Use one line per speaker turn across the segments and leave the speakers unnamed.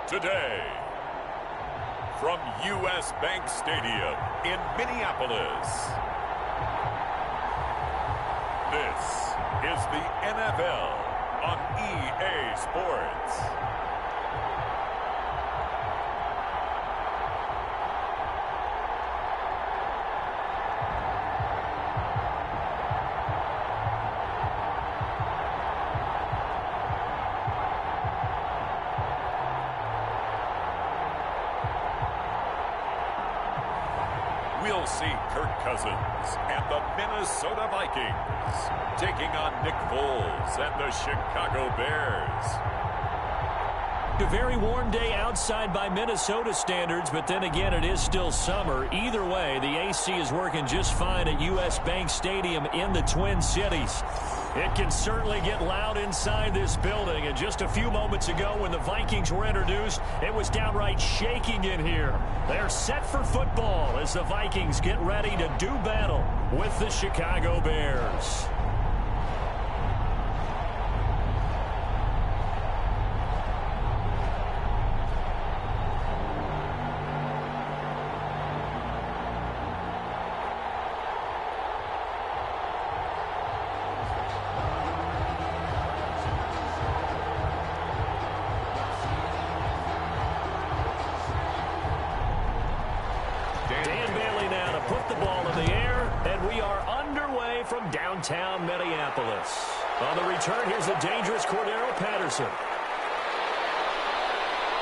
today. From U.S. Bank Stadium in Minneapolis, this is the NFL on EA Sports. We'll see Kirk Cousins and the Minnesota Vikings taking on Nick Foles and the Chicago Bears.
A very warm day outside by Minnesota standards, but then again, it is still summer. Either way, the AC is working just fine at U.S. Bank Stadium in the Twin Cities. It can certainly get loud inside this building, and just a few moments ago when the Vikings were introduced, it was downright shaking in here. They're set for football as the Vikings get ready to do battle with the Chicago Bears. From downtown Minneapolis. On the return, here's the dangerous Cordero Patterson.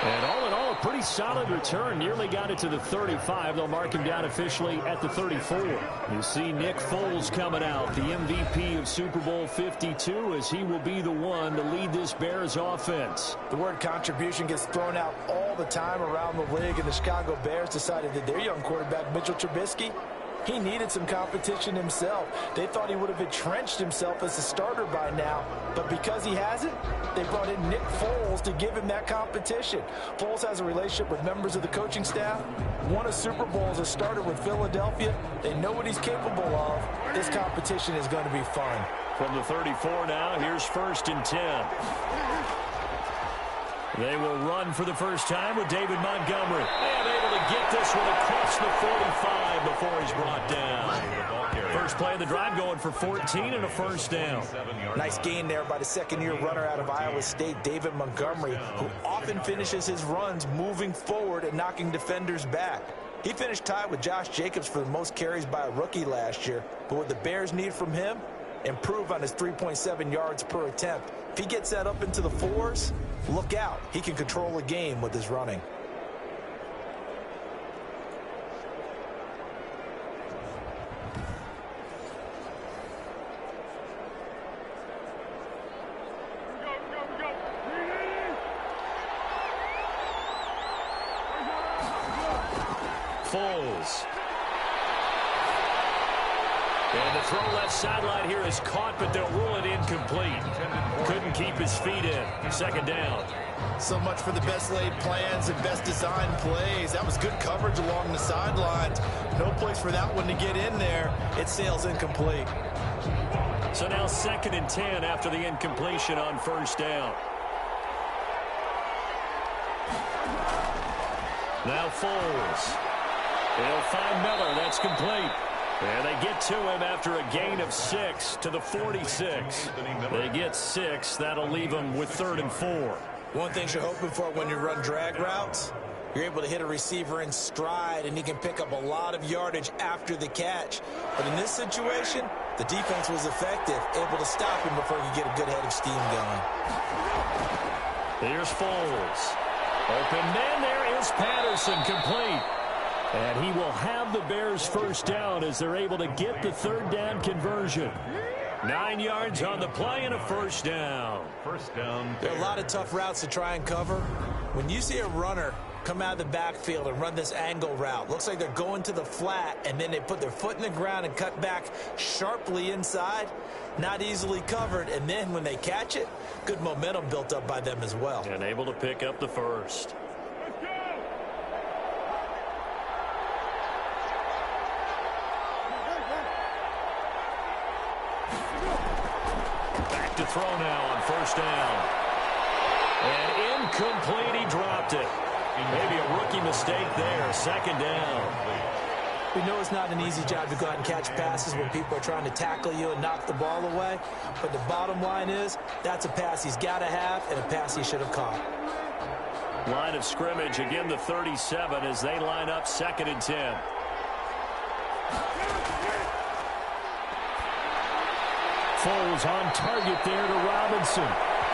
And all in all, a pretty solid return. Nearly got it to the 35. They'll mark him down officially at the 34. You see Nick Foles coming out, the MVP of Super Bowl 52, as he will be the one to lead this Bears offense.
The word contribution gets thrown out all the time around the league, and the Chicago Bears decided that their young quarterback, Mitchell Trubisky, he needed some competition himself. They thought he would have entrenched himself as a starter by now, but because he hasn't, they brought in Nick Foles to give him that competition. Foles has a relationship with members of the coaching staff, won a Super Bowl as a starter with Philadelphia. They know what he's capable of. This competition is going to be fun.
From the 34 now, here's 1st and 10. They will run for the first time with David Montgomery. And able to get this one across the 45 before he's brought down. First play of the drive going for 14 and a first down.
Nice gain there by the second-year runner out of Iowa State, David Montgomery, who often finishes his runs moving forward and knocking defenders back. He finished tied with Josh Jacobs for the most carries by a rookie last year. But what the Bears need from him, improve on his 3.7 yards per attempt. If he gets that up into the 4s, look out. He can control a game with his running.
Foles. And the throw left sideline here is caught, but they'll rule it incomplete. Couldn't keep his feet in. Second down.
So much for the best laid plans and best designed plays. That was good coverage along the sidelines. No place for that one to get in there. It sails incomplete.
So now 2nd and 10 after the incompletion on first down. Now Foles. They'll find Miller. That's complete. And they get to him after a gain of 6 to the 46. They get 6. That'll leave them with 3rd and 4.
One thing you're hoping for when you run drag routes, you're able to hit a receiver in stride, and he can pick up a lot of yardage after the catch. But in this situation, the defense was effective, able to stop him before he could get a good head of steam going.
Here's Foles. Open man, there is Patterson, complete. And he will have the Bears first down as they're able to get the 3rd down conversion. 9 yards on the play and a first down.
First down.
There are a lot of tough routes to try and cover. When you see a runner come out of the backfield and run this angle route, looks like they're going to the flat, and then they put their foot in the ground and cut back sharply inside, not easily covered. And then when they catch it, good momentum built up by them as well.
And able to pick up the first. To throw now on first down. And incomplete, he dropped it. Maybe a rookie mistake there, second down.
We know it's not an easy job to go out and catch passes when people are trying to tackle you and knock the ball away. But the bottom line is, that's a pass he's got to have and a pass he should have caught.
Line of scrimmage, again the 37 as they line up 2nd and 10. Foles on target there to Robinson.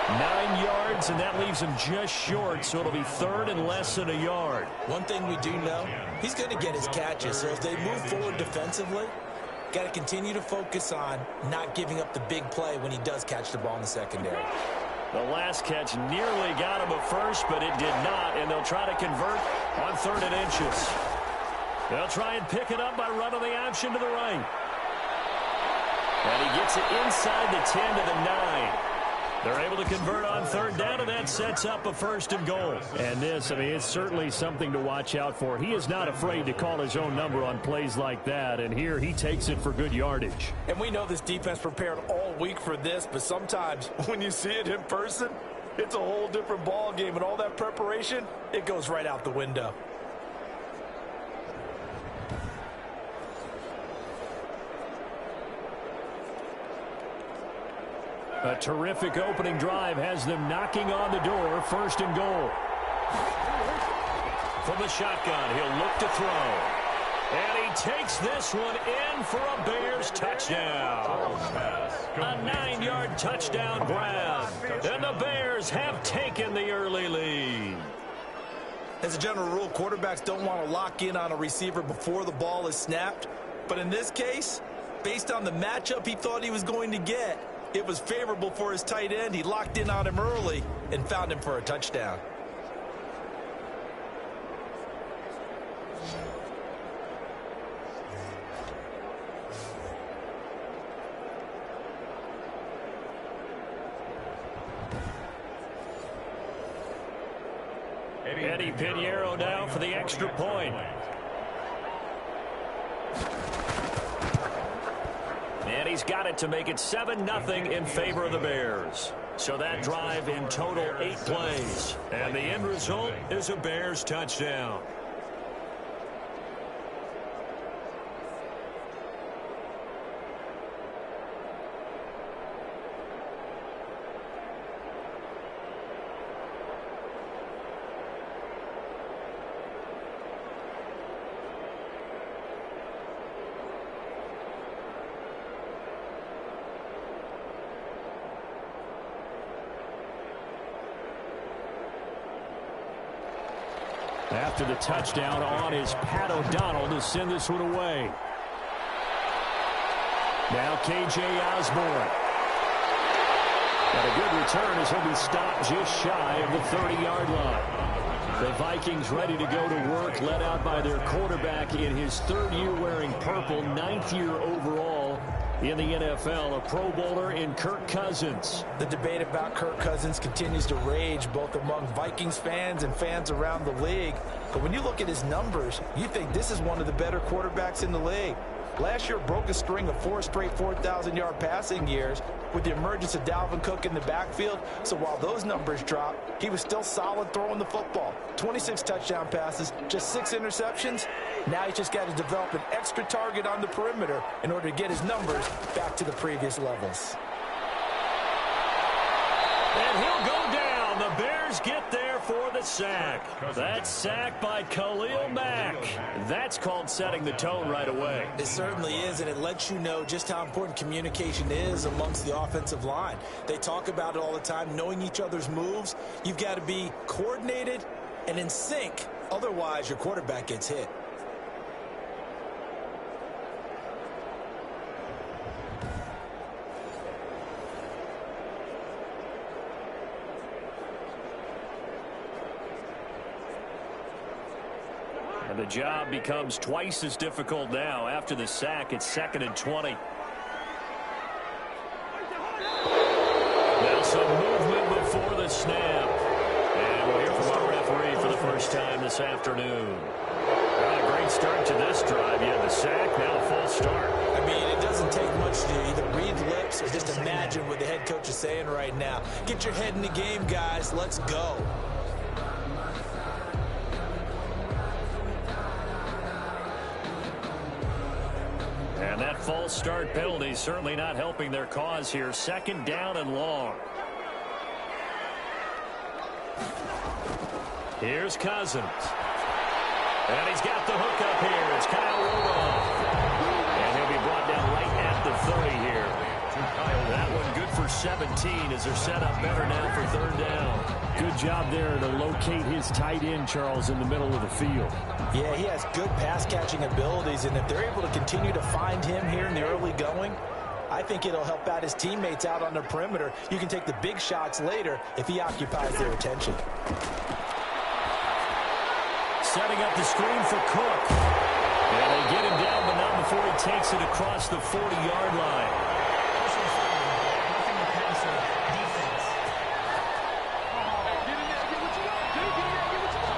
9 yards, and that leaves him just short, so it'll be 3rd and less than a yard.
One thing we do know, he's going to get his catches, so as they move forward defensively, got to continue to focus on not giving up the big play when he does catch the ball in the secondary.
The last catch nearly got him at first, but it did not, and they'll try to convert on 3rd and inches. They'll try and pick it up by running the option to the right. And he gets it inside the 10 to the 9. They're able to convert on 3rd down, and that sets up a 1st and goal. And this, I mean, it's certainly something to watch out for. He is not afraid to call his own number on plays like that, and here he takes it for good yardage.
And we know this defense prepared all week for this, but sometimes when you see it in person, it's a whole different ball game, and all that preparation, it goes right out the window.
A terrific opening drive has them knocking on the door. 1st and goal. From the shotgun, he'll look to throw. And he takes this one in for a Bears touchdown. A 9-yard touchdown grab. And the Bears have taken the early lead.
As a general rule, quarterbacks don't want to lock in on a receiver before the ball is snapped. But in this case, based on the matchup he thought he was going to get, it was favorable for his tight end. He locked in on him early and found him for a touchdown.
Eddie Pinheiro now for the extra point. And he's got it to make it 7-0 in favor of the Bears. So that drive in total 8 plays. And the end result is a Bears touchdown. After the touchdown on is Pat O'Donnell to send this one away. Now K.J. Osborne. Got a good return as he'll be stopped just shy of the 30-yard line. The Vikings ready to go to work, led out by their quarterback in his 3rd year wearing purple, 9th year overall in the NFL, a Pro Bowler in Kirk Cousins.
The debate about Kirk Cousins continues to rage both among Vikings fans and fans around the league. But when you look at his numbers, you think this is one of the better quarterbacks in the league. Last year broke a string of 4 straight 4,000-yard passing years with the emergence of Dalvin Cook in the backfield. So while those numbers dropped, he was still solid throwing the football. 26 touchdown passes, just 6 interceptions. Now he's just got to develop an extra target on the perimeter in order to get his numbers back to the previous levels.
And he'll go down. The Bears get there for the sack. That sack by Khalil Mack. That's called setting the tone right away.
It certainly is, and it lets you know just how important communication is amongst the offensive line. They talk about it all the time, knowing each other's moves. You've got to be coordinated and in sync. Otherwise, your quarterback gets hit.
And the job becomes twice as difficult now. After the sack, it's 2nd and 20. Now some movement before the snap. And we'll hear from our referee for the first time this afternoon. Well, a great start to this drive. You had the sack, now a full start.
I mean, it doesn't take much much to either read lips or just imagine what the head coach is saying right now. Get your head in the game, guys. Let's go.
And that false start penalty certainly not helping their cause here. Second down and long. Here's Cousins. And he's got the hook up here. It's Kyle Rudolph. And he'll be brought down right at the 30 here. That one good for 17 as they're set up better now for third down.
Good job there to locate his tight end, Charles, in the middle of the field.
Yeah, he has good pass-catching abilities, and if they're able to continue to find him here in the early going, I think it'll help out his teammates out on the perimeter. You can take the big shots later if he occupies their attention.
Setting up the screen for Cook. And they get him down, but not before he takes it across the 40-yard line.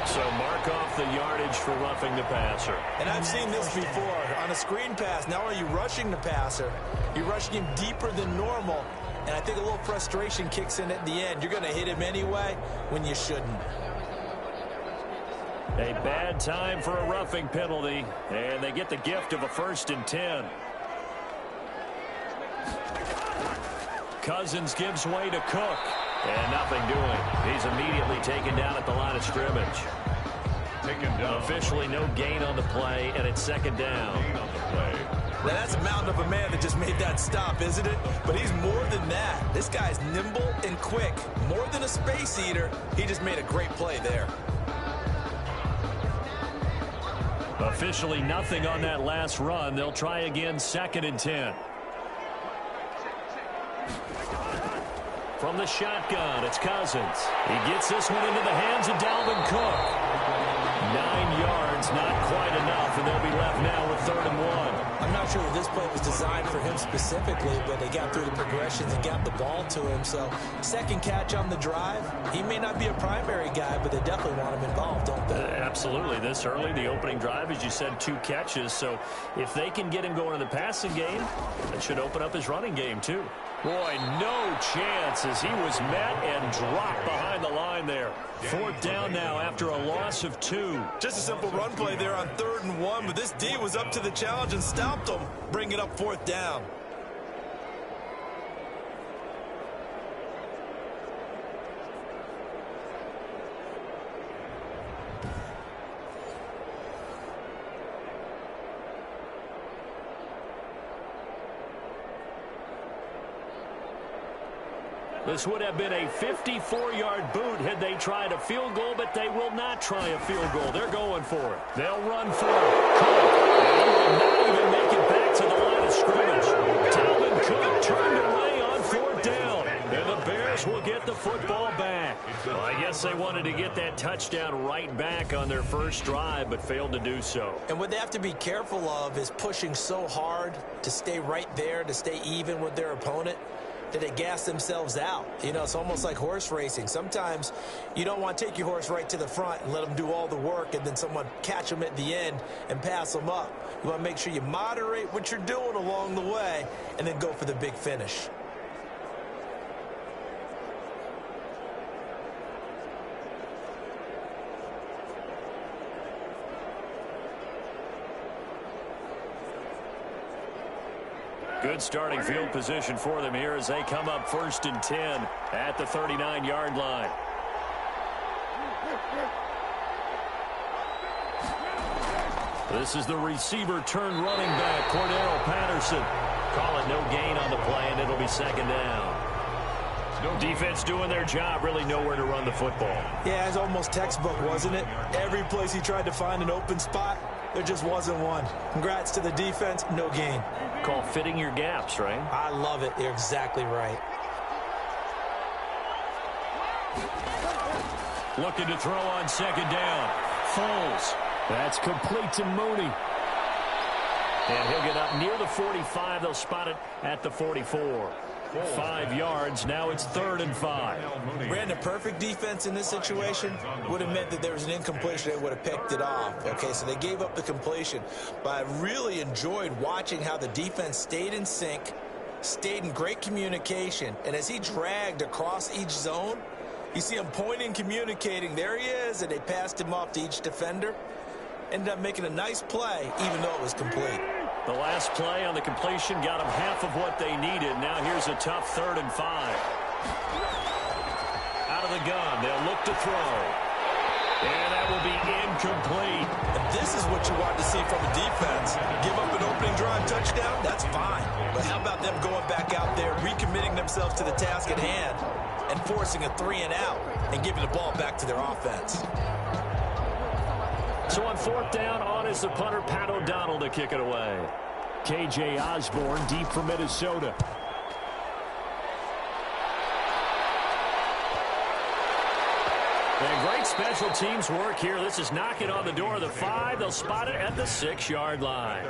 So mark off the yardage for roughing the passer.
And I've seen this before. On a screen pass, now are you rushing the passer? You're rushing him deeper than normal. And I think a little frustration kicks in at the end. You're going to hit him anyway when you shouldn't.
A bad time for a roughing penalty, and they get the gift of a 1st and 10. Cousins gives way to Cook, and nothing doing. He's immediately taken down at the line of scrimmage. Taken down. Officially no gain on the play, and it's second down.
Now that's a mountain of a man that just made that stop, isn't it? But he's more than that. This guy's nimble and quick. More than a space eater. He just made a great play there.
Officially nothing on that last run. They'll try again, 2nd and 10. From the shotgun, it's Cousins. He gets this one into the hands of Dalvin Cook. 9 yards, not quite enough, and they'll be left now with 3rd and 1.
I'm not sure that this play was designed for him specifically, but they got through the progressions and got the ball to him. So, second catch on the drive. He may not be a primary guy, but they definitely want him involved, don't they?
Absolutely. This early, the opening drive, as you said, 2 catches. So, if they can get him going in the passing game, that should open up his running game, too. Boy, no chance as he was met and dropped behind the line there. 4th down now after a loss of 2.
Just a simple run play there on 3rd and 1, but this D was up to the challenge and stopped him, bringing up 4th down.
This would have been a 54-yard boot had they tried a field goal, but they will not try a field goal. They're going for it. They'll run for it. Cook. And he will not even make it back to the line of scrimmage. Dalvin Cook turned away on 4th down. And the Bears will get the football back. Well, I guess they wanted to get that touchdown right back on their first drive, but failed to do so.
And what they have to be careful of is pushing so hard to stay right there, to stay even with their opponent, that they gas themselves out. You know, it's almost like horse racing. Sometimes you don't want to take your horse right to the front and let them do all the work and then someone catch them at the end and pass them up. You want to make sure you moderate what you're doing along the way and then go for the big finish.
Good starting field position for them here as they come up 1st and 10 at the 39-yard line. This is the receiver turned running back, Cordero Patterson. Call it no gain on the play, and it'll be 2nd down. Defense doing their job, really nowhere to run the football.
Yeah, it's almost textbook, wasn't it? Every place he tried to find an open spot, there just wasn't one. Congrats to the defense, no gain.
Call fitting your gaps, right?
I love it. You're exactly right.
Looking to throw on 2nd down. Foles.
That's complete to Mooney.
And he'll get up near the 45. They'll spot it at the 44. 5 yards. Now it's 3rd and 5.
Brandon, perfect defense in this situation would have meant that there was an incompletion. They would have picked it off. Okay, so they gave up the completion. But I really enjoyed watching how the defense stayed in sync, stayed in great communication. And as he dragged across each zone, you see him pointing, communicating. There he is, and they passed him off to each defender. Ended up making a nice play, even though it was complete.
The last play on the completion got them half of what they needed. Now here's a tough 3rd and 5. Out of the gun, they'll look to throw. And that will be incomplete.
And this is what you want to see from a defense. Give up an opening drive touchdown, that's fine. But how about them going back out there, recommitting themselves to the task at hand, and forcing a 3 and out, and giving the ball back to their offense.
So on 4th down, on is the punter, Pat O'Donnell, to kick it away.
K.J. Osborne deep for Minnesota.
And great special teams work here. This is knocking on the door of the 5. They'll spot it at the 6-yard line.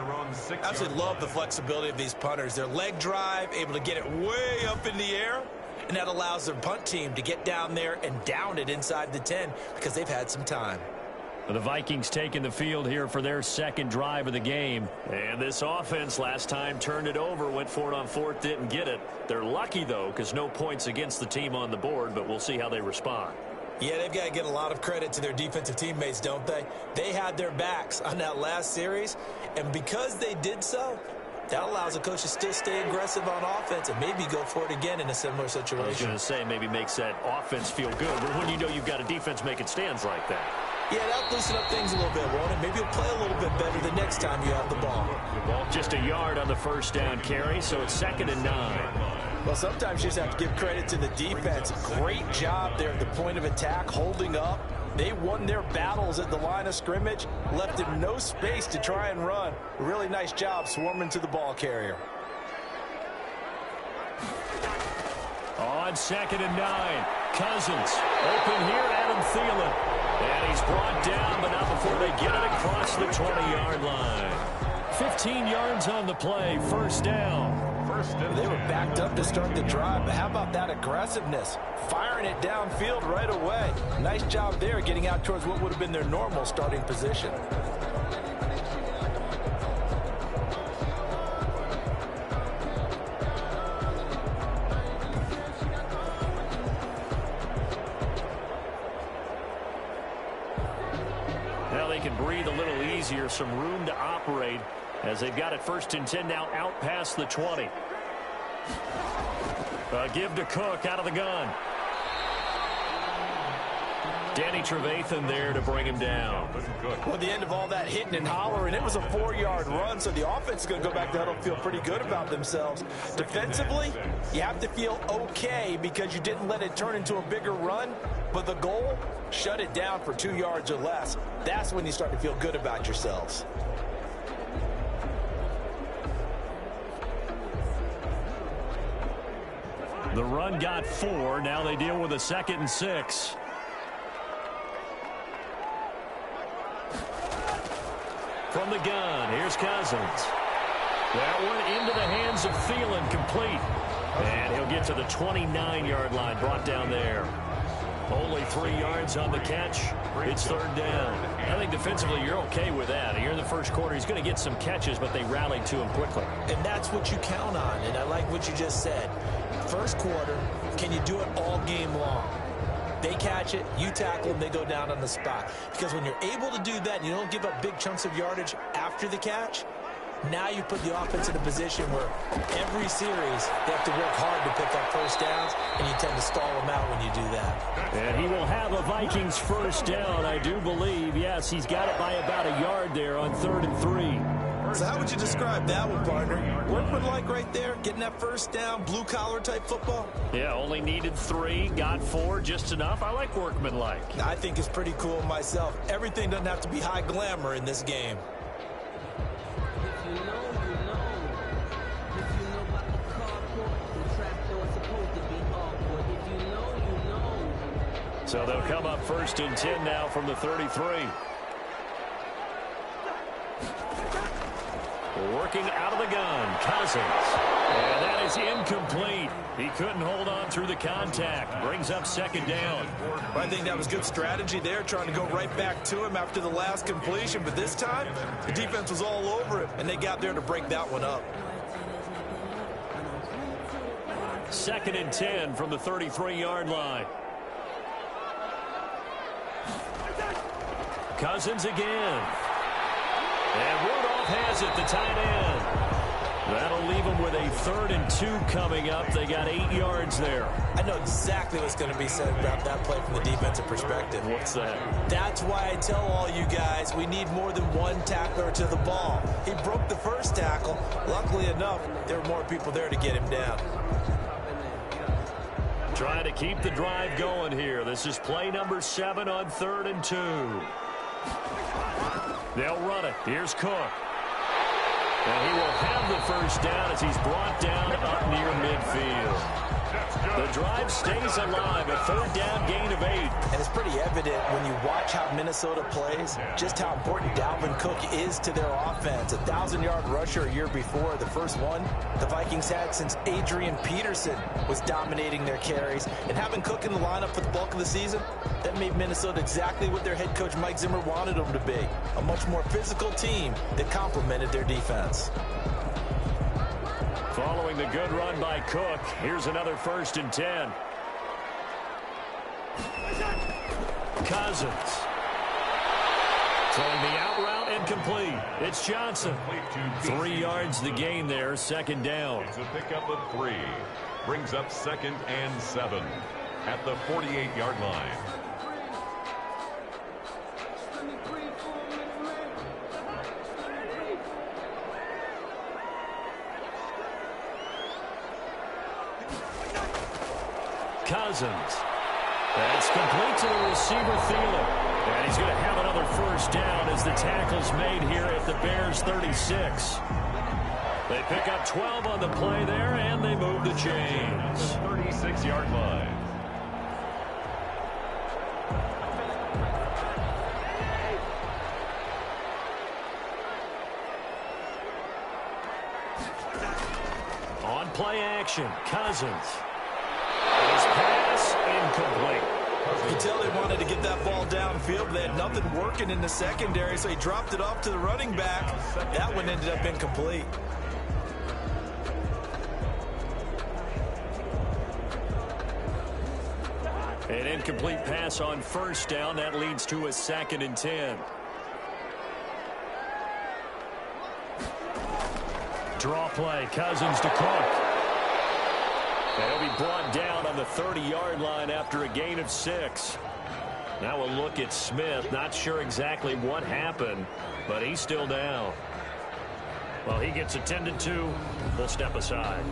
Absolutely love the flexibility of these punters. Their leg drive, able to get it way up in the air, and that allows their punt team to get down there and down it inside the 10 because they've had some time.
The Vikings taking the field here for their 2nd drive of the game. And this offense last time turned it over, went for it on 4th, didn't get it. They're lucky, though, because no points against the team on the board, but we'll see how they respond.
Yeah, they've got to get a lot of credit to their defensive teammates, don't they? They had their backs on that last series, and because they did so, that allows the coach to still stay aggressive on offense and maybe go for it again in a similar situation.
I was going to say, maybe makes that offense feel good, but when you know you've got a defense making stands like that.
Yeah, that'll loosen up things a little bit, won't it? Maybe you'll play a little bit better the next time you have the ball.
Well, just a yard on the 1st down carry, so it's 2nd and 9.
Well, sometimes you just have to give credit to the defense. Great job there at the point of attack, holding up. They won their battles at the line of scrimmage, left him no space to try and run. A really nice job swarming to the ball carrier.
On 2nd and 9, Cousins open here, Adam Thielen. And he's brought down, but not before they get it across the 20-yard line. 15 yards on the play, 1st down.
They were backed up to start the drive, but how about that aggressiveness? Firing it downfield right away. Nice job there getting out towards what would have been their normal starting position.
Now they can breathe a little easier, some room to operate as they've got it 1st and 10 now out past the 20. Give to Cook out of the gun. Danny Trevathan there to bring him down.
Well, the end of all that hitting and hollering, it was a 4-yard run, so the offense is going to go back to huddle and feel pretty good about themselves. Defensively, you have to feel okay because you didn't let it turn into a bigger run, but the goal, shut it down for 2 yards or less. That's when you start to feel good about yourselves.
The run got 4. Now they deal with a 2nd and 6. From the gun, here's Cousins. That one into the hands of Thielen, complete. And he'll get to the 29-yard line, brought down there. Only 3 yards on the catch. It's 3rd down. I think defensively you're okay with that. You're in the 1st quarter. He's going to get some catches, but they rallied to him quickly.
And that's what you count on, and I like what you just said. 1st quarter, can you do it all game long? They catch it, you tackle them, they go down on the spot. Because when you're able to do that and you don't give up big chunks of yardage after the catch, now you put the offense in a position where every series they have to work hard to pick up 1st downs, and you tend to stall them out when you do that.
And he will have a Vikings 1st down, I do believe. Yes, he's got it by about a yard there on 3rd and 3.
So how would you describe that one, partner? Workmanlike right there, getting that 1st down, blue-collar type football?
Yeah, only needed 3, got 4, just enough. I like workmanlike.
I think it's pretty cool myself. Everything doesn't have to be high glamour in this game.
So they'll come up 1st and 10 now from the 33. Working out of the gun, Cousins. And that is incomplete. He couldn't hold on through the contact. Brings up second down.
I think that was good strategy there, trying to go right back to him after the last completion. But this time, the defense was all over him, and they got there to break that one up.
2nd and 10 from the 33-yard line. Cousins again. And Rudolph has it, the tight end. That'll leave them with a 3rd and 2 coming up. They got 8 yards there.
I know exactly what's going to be said about that play from the defensive perspective.
What's that?
That's why I tell all you guys we need more than one tackler to the ball. He broke the first tackle. Luckily enough, there were more people there to get him down.
Trying to keep the drive going here. This is play number 7 on 3rd and 2. They'll run it. Here's Cook. And he will have the first down as he's brought down up near midfield. The drive stays alive. A 3rd down gain of 8.
And it's pretty evident when you watch how Minnesota plays, just how important Dalvin Cook is to their offense. 1,000-yard rusher a year before. The first one the Vikings had since Adrian Peterson was dominating their carries. And having Cook in the lineup for the bulk of the season, that made Minnesota exactly what their head coach Mike Zimmer wanted them to be. A much more physical team that complemented their defense.
Following the good run by Cook, here's another 1st and 10. Cousins. Throwing the out route incomplete. It's Johnson. 3 yards the gain there, 2nd down.
It's a pickup of 3. Brings up 2nd and 7 at the 48-yard line.
Cousins. That's complete to the receiver, Thielen. And he's going to have another 1st down as the tackle's made here at the Bears' 36. They pick up 12 on the play there, and they move the chains.
36-yard line.
On play action, Cousins. His pass incomplete.
You can tell they wanted to get that ball downfield, but they had nothing working in the secondary, so he dropped it off to the running back. That one ended up incomplete.
An incomplete pass on 1st down. That leads to a 2nd and 10. Draw play, Cousins to Cook. And he'll be brought down on the 30-yard line after a gain of 6. Now we'll look at Smith. Not sure exactly what happened, but he's still down. Well, he gets attended to. We'll step aside.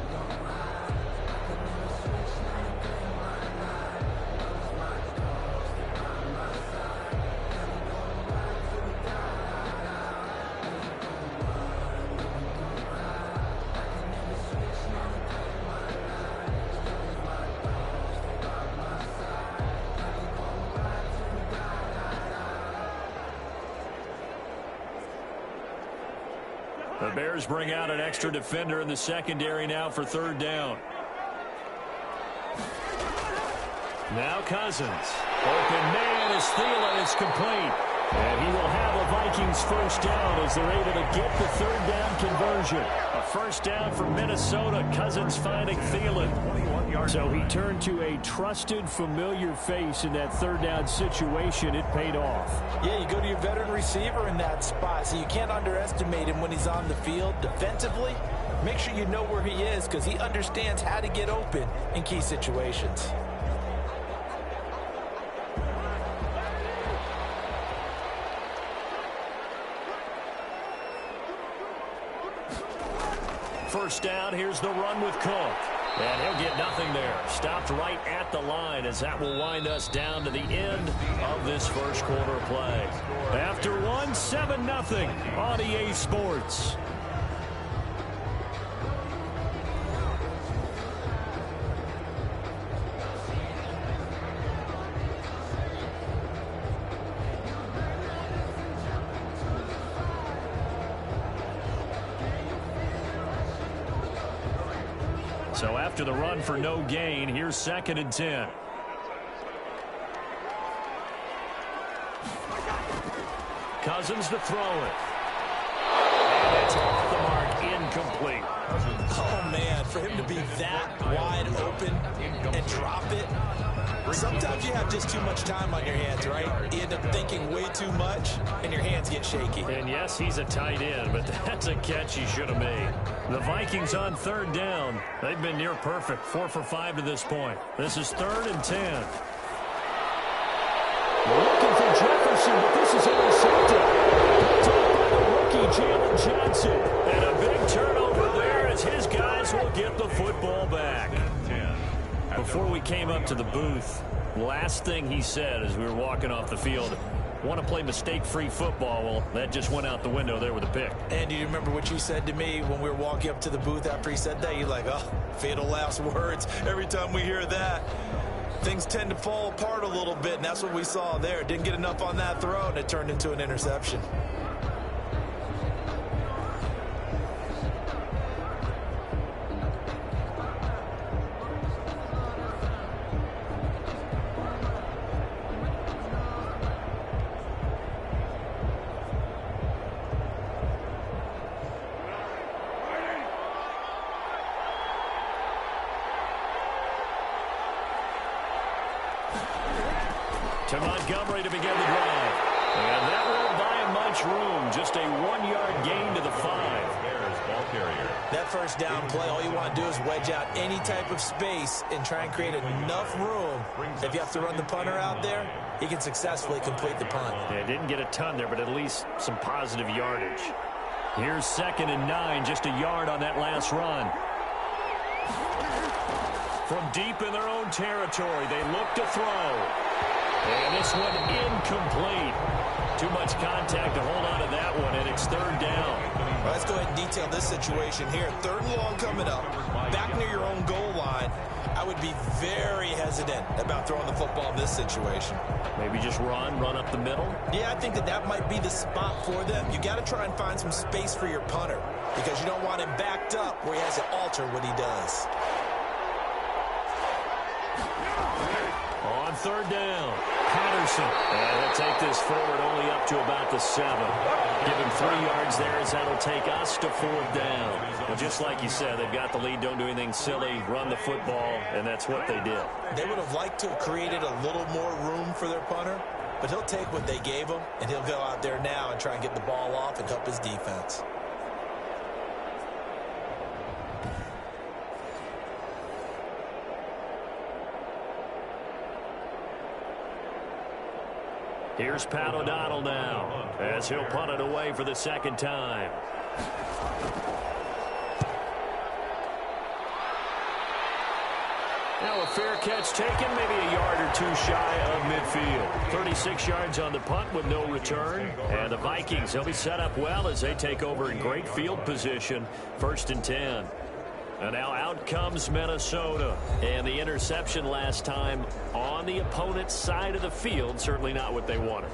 The Bears bring out an extra defender in the secondary now for 3rd down. Now Cousins. Open man is Thielen. It's complete. And he will have a Vikings 1st down as they're able to get the 3rd down conversion. A 1st down for Minnesota. Cousins finding Thielen. So he turned to a trusted, familiar face in that 3rd down situation. It paid off.
Yeah, you go to your veteran receiver in that spot, so you can't underestimate him when he's on the field. Defensively, make sure you know where he is because he understands how to get open in key situations.
First down, here's the run with Cook. And he'll get nothing there. Stopped right at the line as that will wind us down to the end of this first quarter play. After one, 7-0 on EA Sports. So after the run for no gain, here's 2nd and 10. Cousins to throw it. And it's off the mark, incomplete.
Oh, man, for him to be that wide open and drop it. Sometimes you have just too much time on your hands, right? You end up thinking way too much, and your hands get shaky.
And yes, he's a tight end, but that's a catch he should have made. The Vikings on 3rd down. They've been near perfect, 4 for 5 to this point. This is 3rd and 10.
Looking for Jefferson, but this is intercepted. Picked up by the rookie, Jalen Johnson.
And a big turnover there as his guys will get the football back. Before we came up to the booth, last thing he said as we were walking off the field, want to play mistake-free football. Well, that just went out the window there with a pick.
And do you remember what you said to me when we were walking up to the booth after he said that? You're like, oh, fatal last words. Every time we hear that, things tend to fall apart a little bit, and that's what we saw there. Didn't get enough on that throw, and it turned into an interception.
To Montgomery to begin the drive. And that won't buy him much room. Just a 1-yard gain to the 5.
Bears ball carrier.
That first down play, all you want to do is wedge out any type of space and try and create enough room. If you have to run the punter out there, he can successfully complete the punt.
Yeah, didn't get a ton there, but at least some positive yardage. Here's 2nd and 9, just a yard on that last run. From deep in their own territory, they look to throw. And this one incomplete. Too much contact to hold on to that one, and it's 3rd down.
Well, let's go ahead and detail this situation here. 3rd and long coming up. Back near your own goal line. I would be very hesitant about throwing the football in this situation.
Maybe just run up the middle?
Yeah, I think that might be the spot for them. You got to try and find some space for your punter because you don't want him backed up where he has to alter what he does.
On 3rd down, Patterson. And he'll take this forward only up to about the 7. Give him 3 yards there as that'll take us to 4th down. Well, just like you said, they've got the lead, don't do anything silly, run the football, and that's what they did.
They would have liked to have created a little more room for their punter, but he'll take what they gave him, and he'll go out there now and try and get the ball off and help his defense.
Here's Pat O'Donnell now as he'll punt it away for the 2nd time. Now a fair catch taken, maybe a yard or 2 shy of midfield. 36 yards on the punt with no return. And the Vikings, they'll be set up well as they take over in great field position. 1st and 10. And now out comes Minnesota. And the interception last time on the opponent's side of the field, certainly not what they wanted.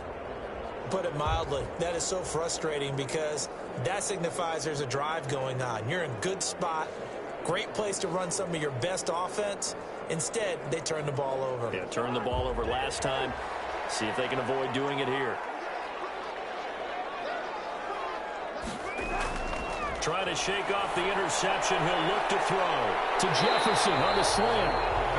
Put it mildly, that is so frustrating because that signifies there's a drive going on. You're in a good spot, great place to run some of your best offense. Instead, they turn the ball over.
Yeah, turned the ball over last time. See if they can avoid doing it here. Trying to shake off the interception. He'll look to throw.
To Jefferson on the slant.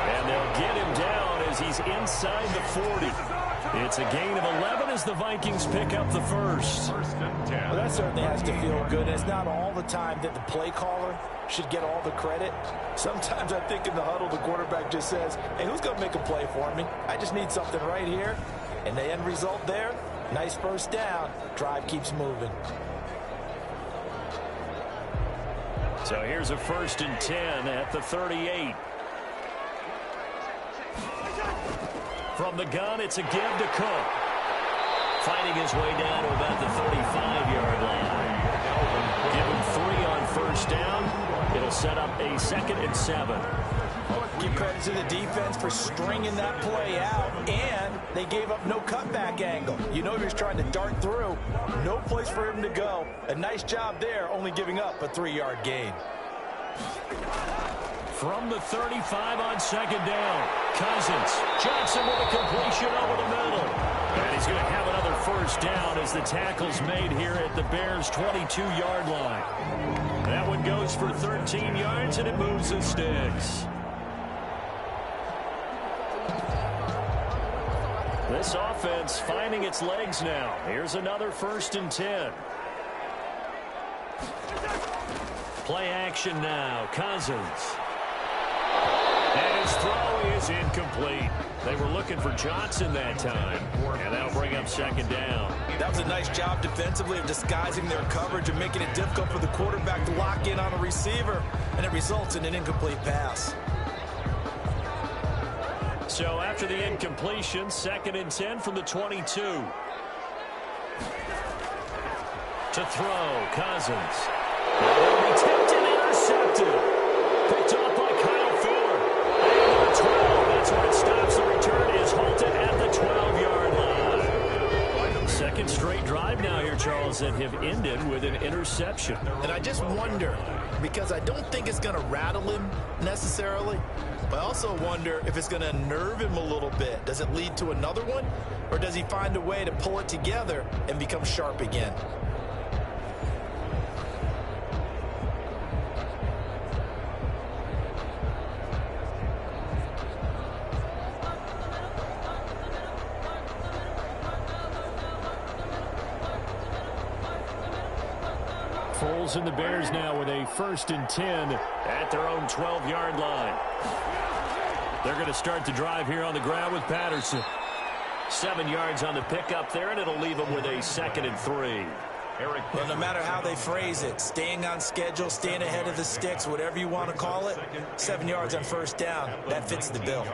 And they'll get him down as he's inside the 40. It's a gain of 11 as the Vikings pick up the first.
Well, that certainly has to feel good. And it's not all the time that the play caller should get all the credit. Sometimes I think in the huddle, the quarterback just says, hey, who's going to make a play for me? I just need something right here. And the end result there, nice first down. Drive keeps moving.
So here's a 1st and 10 at the 38. From the gun, it's a give to Cook. Fighting his way down to about the 35-yard line. Give him 3 on 1st down. It'll set up a 2nd and 7.
Give credit to the defense for stringing that play out, and they gave up no cutback angle. You know he was trying to dart through. No place for him to go. A nice job there, only giving up a 3-yard gain.
From the 35 on second down. Cousins. Johnson with a completion over the middle. And he's going to have another first down as the tackle's made here at the Bears' 22-yard line. That one goes for 13 yards, and it moves the sticks. This offense finding its legs now. Here's another 1st and 10. Play action now. Cousins. And his throw is incomplete. They were looking for Johnson that time, and that'll bring up second down.
That was a nice job defensively of disguising their coverage and making it difficult for the quarterback to lock in on a receiver, and it results in an incomplete pass.
So after the incompletion, 2nd and 10 from the 22. To throw, Cousins. They'll be tipped and intercepted. Picked off by Kyle Ford. And the 12. That's where it stops. The return is halted at the 12-yard line. Second straight drive now here, Charles, that have ended with an interception.
And I just wonder, because I don't think it's going to rattle him necessarily, but I also wonder if it's going to nerve him a little bit. Does it lead to another one, or does he find a way to pull it together and become sharp again?
Foles and the Bears now with a 1st and 10 at their own 12-yard line. They're going to start the drive here on the ground with Patterson. 7 yards on the pickup there, and it'll leave them with a 2nd and 3.
Well, no matter how they phrase it, staying on schedule, staying ahead of the sticks, whatever you want to call it, 7 yards on 1st down, that fits the bill.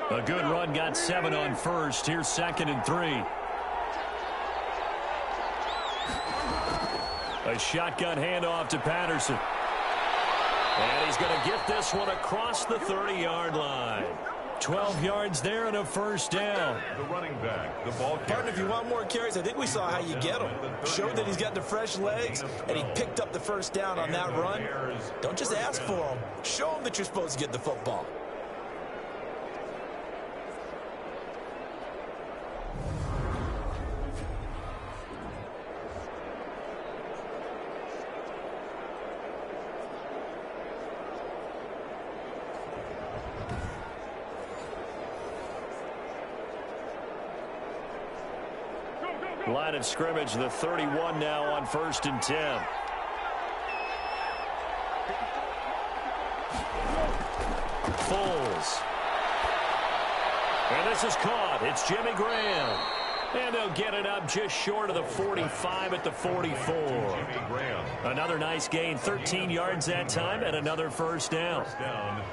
A good run got 7 on 1st. Here's 2nd and 3. A shotgun handoff to Patterson. And he's going to get this one across the 30-yard line. 12 yards there and a 1st down.
The running back, the ball carrier.
Partner, if you want more carries, I think we saw how you get him. Showed that he's got the fresh legs, and he picked up the 1st down on that run. Don't just ask for him. Show him that you're supposed to get the football.
Line of scrimmage, the 31 now on 1st and 10. Foles. And this is caught. It's Jimmy Graham. And they'll get it up just short of the 45 at the 44. Another nice gain, 13 yards that time, and another 1st down.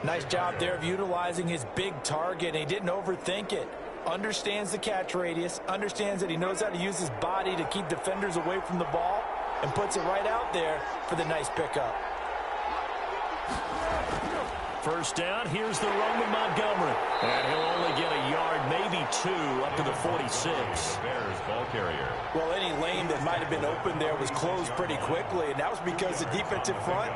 Nice job there of utilizing his big target. He didn't overthink it. Understands the catch radius, understands that he knows how to use his body to keep defenders away from the ball, and puts it right out there for the nice pickup.
1st down, here's the run with Montgomery. And he'll only get a yard, maybe 2, up to the 46.
Bears ball carrier.
Well, any lane that might have been open there was closed pretty quickly, and that was because the defensive front,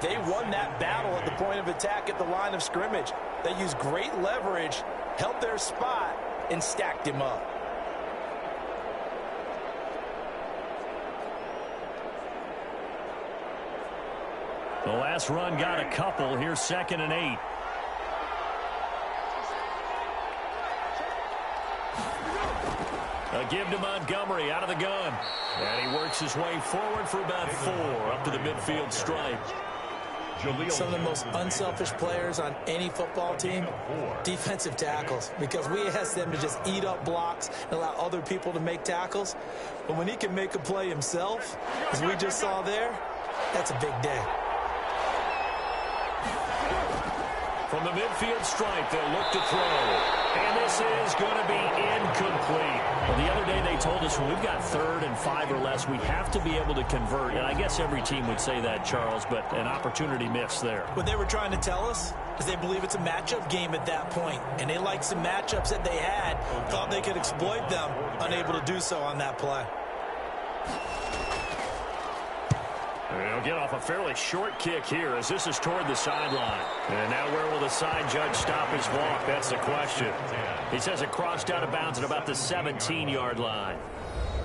they won that battle at the point of attack at the line of scrimmage. They used great leverage, held their spot, and stacked him up.
The last run got a couple. Here's 2nd and 8. A give to Montgomery out of the gun. And he works his way forward for about 4 up to the midfield stripe.
Some of the most unselfish players on any football team, defensive tackles, because we ask them to just eat up blocks and allow other people to make tackles. But when he can make a play himself, as we just saw there, that's a big day.
From the midfield stripe, they'll look to throw. And this is going to be incomplete. Well, the other day they told us when we've got 3rd and 5 or less, we have to be able to convert. And I guess every team would say that, Charles, but an opportunity missed there.
What they were trying to tell us is they believe it's a matchup game at that point. And they liked some matchups that they had, thought they could exploit them, unable to do so on that play.
He'll get off a fairly short kick here as this is toward the sideline. And now where will the side judge stop his walk? That's the question. He says it crossed out of bounds at about the 17-yard line.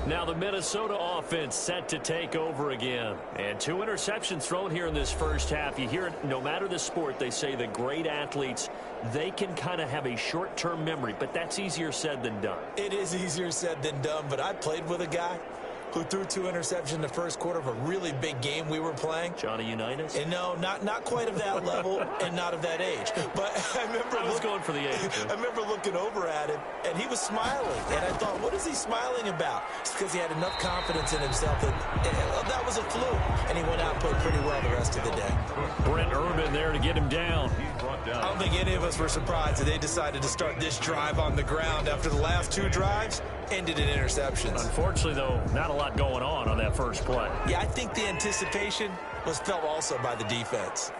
Now the Minnesota offense set to take over again. And 2 interceptions thrown here in this first half. You hear it, no matter the sport, they say the great athletes, they can kind of have a short-term memory, but that's easier said than done.
It is easier said than done, but I played with a guy who threw 2 interceptions in the first quarter of a really big game we were playing.
Johnny Unitas?
And no, not quite of that level and not of that age. But I was
going for the age.
I remember looking over at him, and he was smiling. And I thought, what is he smiling about? It's because he had enough confidence in himself that was a fluke. And he went out and played pretty well the rest of the day.
Brent Urban there to get him down.
I don't think any of us were surprised that they decided to start this drive on the ground after the last 2 drives ended in interceptions.
Unfortunately, though, not a lot going on that first play.
Yeah, I think the anticipation was felt also by the defense.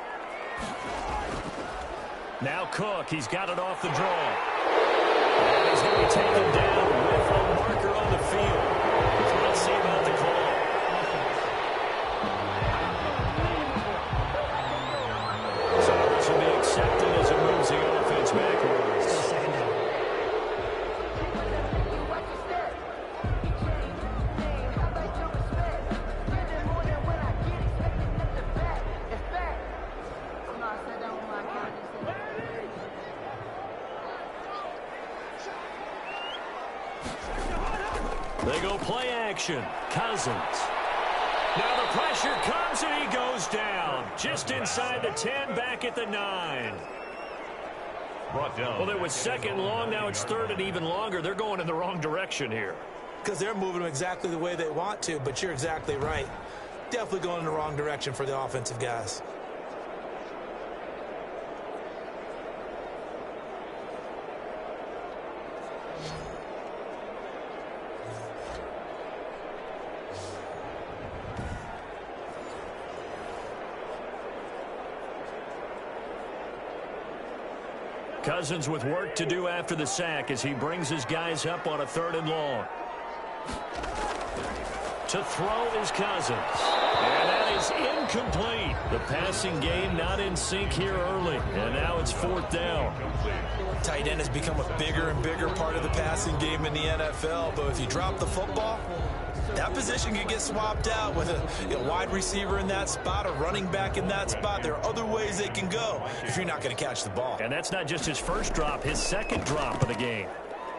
Now Cook, he's got it off the draw. And he's going to be taken down with a marker on the field. So let's see about the call. So this will be accepted as it moves the offense backwards. They go play action. Cousins. Now the pressure comes and he goes down. Just inside the 10, back at the 9. Well, it was 2nd long. Now it's 3rd and even longer. They're going in the wrong direction here.
Because they're moving them exactly the way they want to, but you're exactly right. Definitely going in the wrong direction for the offensive guys.
Cousins with work to do after the sack as he brings his guys up on a 3rd and long. To throw is Cousins. And that is incomplete. The passing game not in sync here early. And now it's 4th down.
Tight end has become a bigger and bigger part of the passing game in the NFL. But if you drop the football, that position can get swapped out with a wide receiver in that spot, a running back in that spot. There are other ways they can go if you're not going to catch the ball.
And that's not just his first drop, his 2nd drop of the game.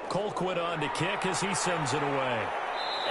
Colquitt on to kick as he sends it away.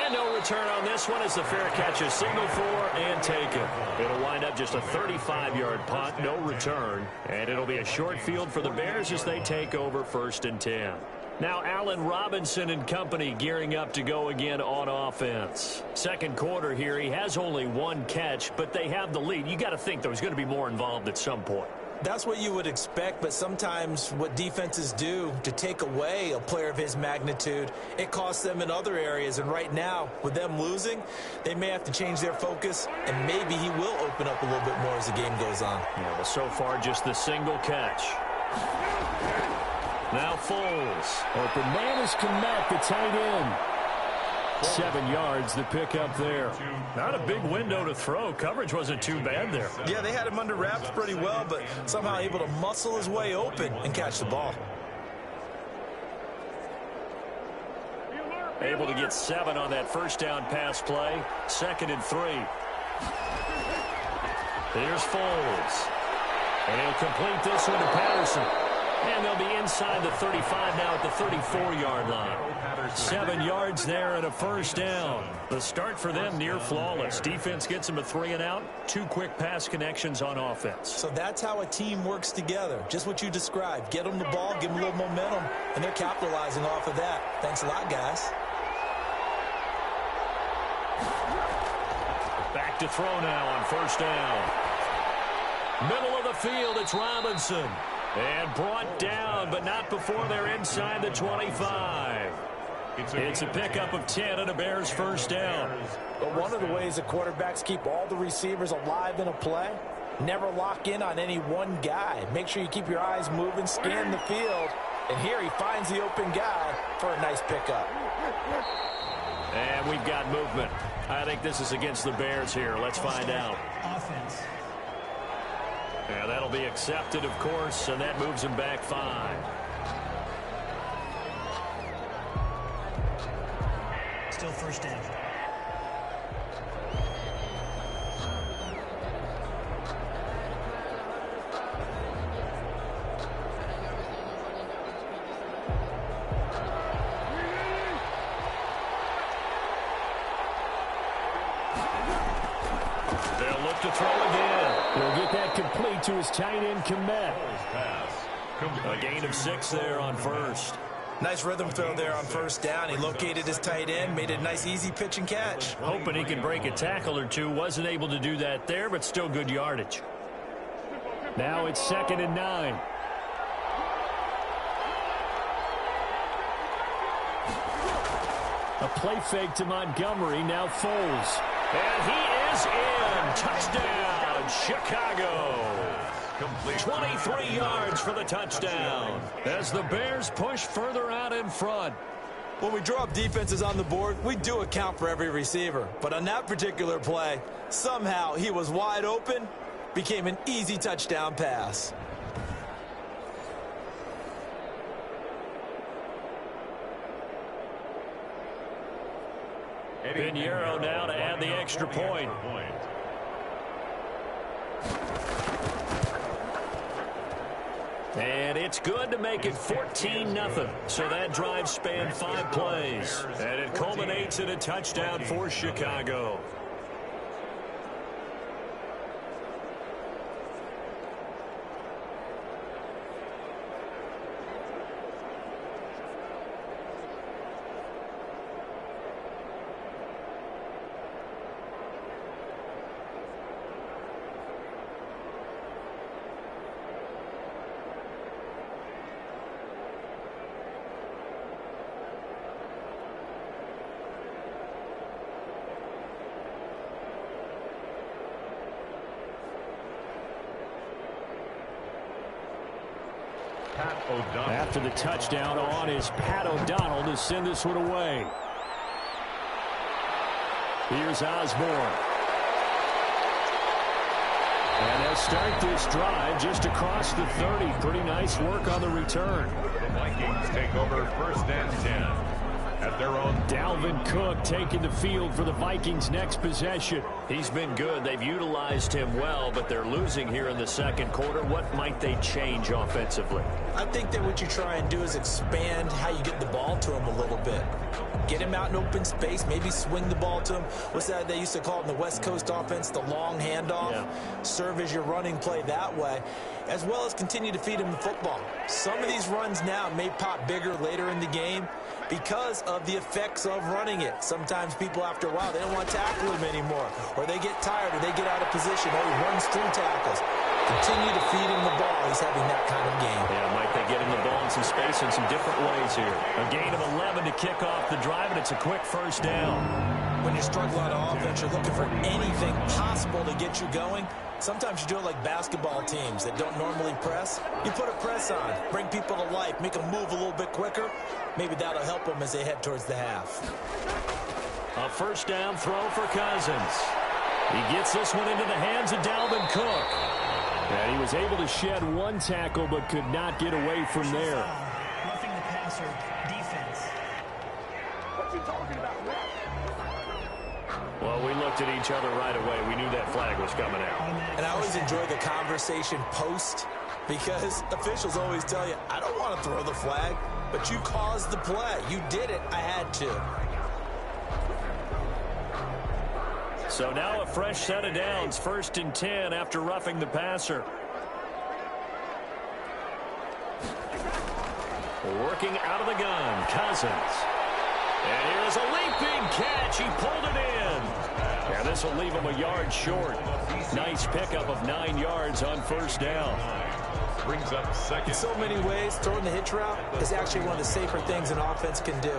And no return on this one as the fair catch is signaled for and taken. It'll wind up just a 35-yard punt, no return. And it'll be a short field for the Bears as they take over 1st and 10. Now Allen Robinson and company gearing up to go again on offense. 2nd quarter here, he has only 1 catch, but they have the lead. You got to think, though, he's going to be more involved at some point.
That's what you would expect, but sometimes what defenses do to take away a player of his magnitude, it costs them in other areas. And right now, with them losing, they may have to change their focus, and maybe he will open up a little bit more as the game goes on.
Yeah, well, so far, just the single catch. Now Foles.
Open man is Kmet, the tight end. 7 yards, the pickup there.
Not a big window to throw. Coverage wasn't too bad there.
Yeah, they had him under wraps pretty well, but somehow able to muscle his way open and catch the ball.
Able to get 7 on that 1st down pass play. 2nd and 3. Here's Foles. And he'll complete this one to Patterson. And they'll be inside the 35 now at the 34-yard line. 7 yards there and a 1st down. The start for them near flawless. Defense gets them a 3 and out. 2 quick pass connections on offense.
So that's how a team works together. Just what you described. Get them the ball, give them a little momentum, and they're capitalizing off of that. Thanks a lot, guys.
Back to throw now on 1st down. Middle of the field, it's Robinson. And brought down, but not before they're inside the 25. It's a pickup of 10 and a Bears 1st down.
But one of the ways the quarterbacks keep all the receivers alive in a play, never lock in on any one guy. Make sure you keep your eyes moving, scan the field. And here he finds the open guy for a nice pickup.
And we've got movement. I think this is against the Bears here. Let's find out.
Offense.
Yeah, that'll be accepted, of course, and that moves him back 5.
Still first down.
They'll look to throw again.
He'll get that complete to his tight end, Komet.
A gain of 6 there on first.
Nice rhythm throw there on first down. He located his tight end, made a nice easy pitch and catch.
Hoping he can break a tackle or two. Wasn't able to do that there, but still good yardage.
Now it's 2nd and 9. A play fake to Montgomery, now Foles.
And he is in. Touchdown, Chicago. 23 yards for the touchdown as the Bears push further out in front.
When we draw up defenses on the board, we do account for every receiver. But on that particular play, somehow he was wide open, became an easy touchdown pass.
Pinheiro now to add the extra point. And it's good to make it 14-0. So that drive spanned 5 plays. And it culminates in a touchdown for Chicago.
After the touchdown on is Pat O'Donnell to send this one away. Here's Osborne. And they'll start this drive just across the 30. Pretty nice work on the return.
The Vikings take over 1st and 10 at their own.
Dalvin Cook taking the field for the Vikings' next possession.
He's been good. They've utilized him well, but they're losing here in the second quarter. What might they change offensively?
I think that what you try and do is expand how you get the ball to him a little bit. Get him out in open space, maybe swing the ball to him. What's that they used to call it in the West Coast offense, the long handoff? Yeah. Serve as your running play that way, as well as continue to feed him the football. Some of these runs now may pop bigger later in the game because of the effects of running it. Sometimes people, after a while, they don't want to tackle him anymore, or they get tired, or they get out of position, or he runs through tackles. Continue to feed him the ball. He's having that kind of game.
Yeah, Mike, they get him the ball in some space in some different ways here. A gain of 11 to kick off the drive, and it's a quick first down.
When you're struggling on offense, you're looking for anything possible to get you going. Sometimes you do it like basketball teams that don't normally press. You put a press on, bring people to life, make them move a little bit quicker. Maybe that'll help them as they head towards the half.
A first down throw for Cousins. He gets this one into the hands of Dalvin Cook.
And he was able to shed one tackle but could not get away from there.
Roughing the passer, defense.
What you talking about, Rick?
Well, we looked at each other right away. We knew that flag was coming out.
And I always enjoy the conversation post because officials always tell you, I don't want to throw the flag, but you caused the play. You did it. I had to.
So now a fresh set of downs, 1st and 10 after roughing the passer. Working out of the gun, Cousins. And here's a leaping catch. He pulled it in. And this will leave him a yard short. Nice pickup of 9 yards on first down.
Brings up second.
In so many ways, throwing the hitch route is actually one of the safer things an offense can do.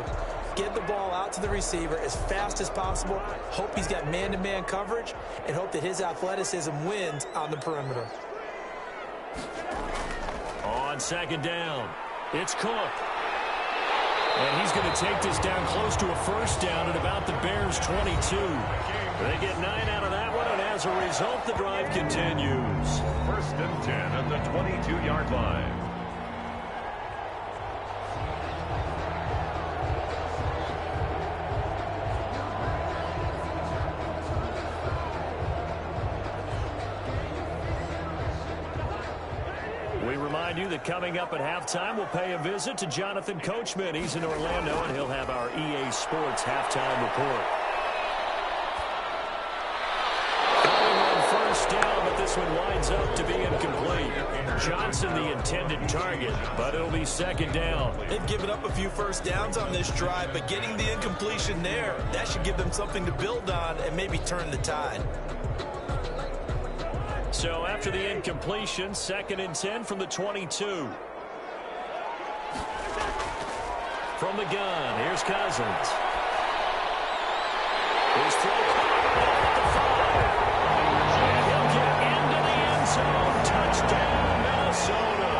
Get the ball out to the receiver as fast as possible, hope he's got man-to-man coverage, and hope that his athleticism wins on the perimeter.
On second down, it's Cook. And he's going to take this down close to a first down at about the Bears' 22. They get 9 out of that one, and as a result, the drive continues.
1st and 10 at the 22-yard line.
We remind you that coming up at halftime, we'll pay a visit to Jonathan Coachman. He's in Orlando, and he'll have our EA Sports halftime report. Going on first down, but this one winds up to be incomplete. Johnson, the intended target, but it'll be 2nd down.
They've given up a few first downs on this drive, but getting the incompletion there, that should give them something to build on and maybe turn the tide.
So after the incompletion, 2nd and 10 from the 22. From the gun, here's Cousins. His throw at the 5. And he'll get into the end zone. Touchdown, Minnesota.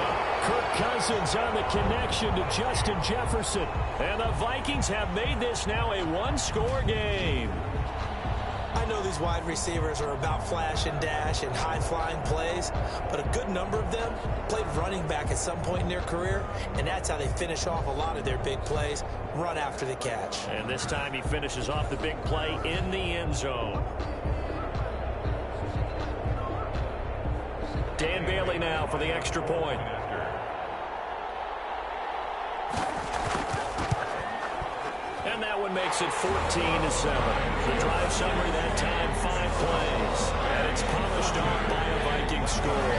Kirk Cousins on the connection to Justin Jefferson. And the Vikings have made this now a one-score game.
I know these wide receivers are about flash and dash and high-flying plays, but a good number of them played running back at some point in their career, and that's how they finish off a lot of their big plays, run after the catch.
And this time he finishes off the big play in the end zone. Dan Bailey now for the extra point. And that one makes it 14-7. The drive summary that time, 5 plays. And it's polished off by a Viking score.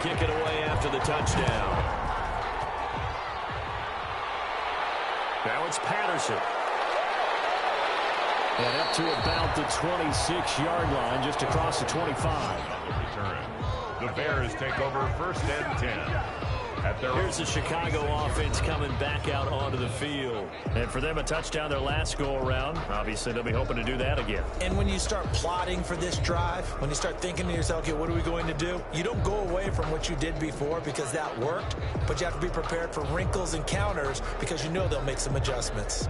Kick it away after the touchdown. Now it's Patterson. And up to about the 26-yard line, just across the 25.
The Bears take over 1st and 10.
Here's the Chicago offense coming back out onto the field. And for them, a touchdown their last go-around. Obviously, they'll be hoping to do that again.
And when you start plotting for this drive, when you start thinking to yourself, okay, what are we going to do? You don't go away from what you did before because that worked, but you have to be prepared for wrinkles and counters because you know they'll make some adjustments.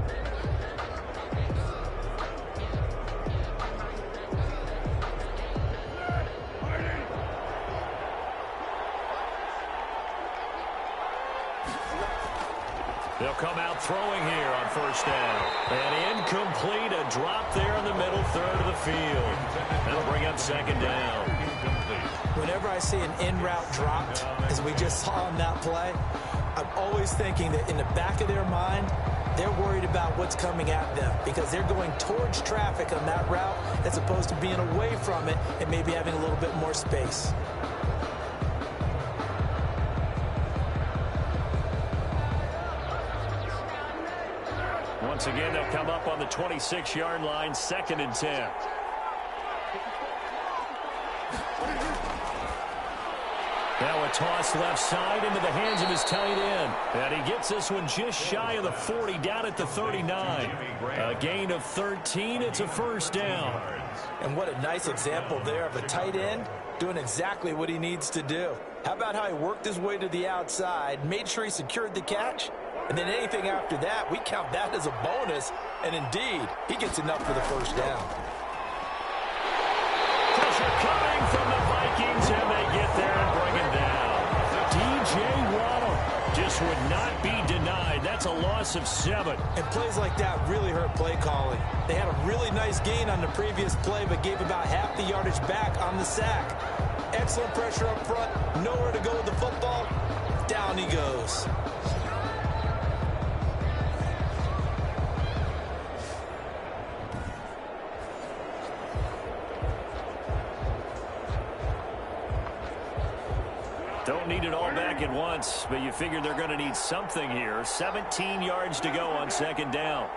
They'll come out throwing here on 1st down. And incomplete, a drop there in the middle third of the field. That'll bring up 2nd down.
Whenever I see an in-route dropped, as we just saw on that play, I'm always thinking that in the back of their mind, they're worried about what's coming at them because they're going towards traffic on that route as opposed to being away from it and maybe having a little bit more space.
Once again, they'll come up on the 26-yard line, 2nd and 10. Now a toss left side into the hands of his tight end. And he gets this one just shy of the 40, down at the 39. A gain of 13. It's a 1st down.
And what a nice example there of a tight end doing exactly what he needs to do. How about how he worked his way to the outside, made sure he secured the catch, and then anything after that, we count that as a bonus. And indeed, he gets enough for the 1st down.
Pressure coming from the Vikings, and they get there and bring him down. DJ Waddle just would not be denied. That's a loss of 7.
And plays like that really hurt play calling. They had a really nice gain on the previous play, but gave about half the yardage back on the sack. Excellent pressure up front, nowhere to go with the football. Down he goes.
it once, but you figure they're going to need something here. 17 yards to go on second down.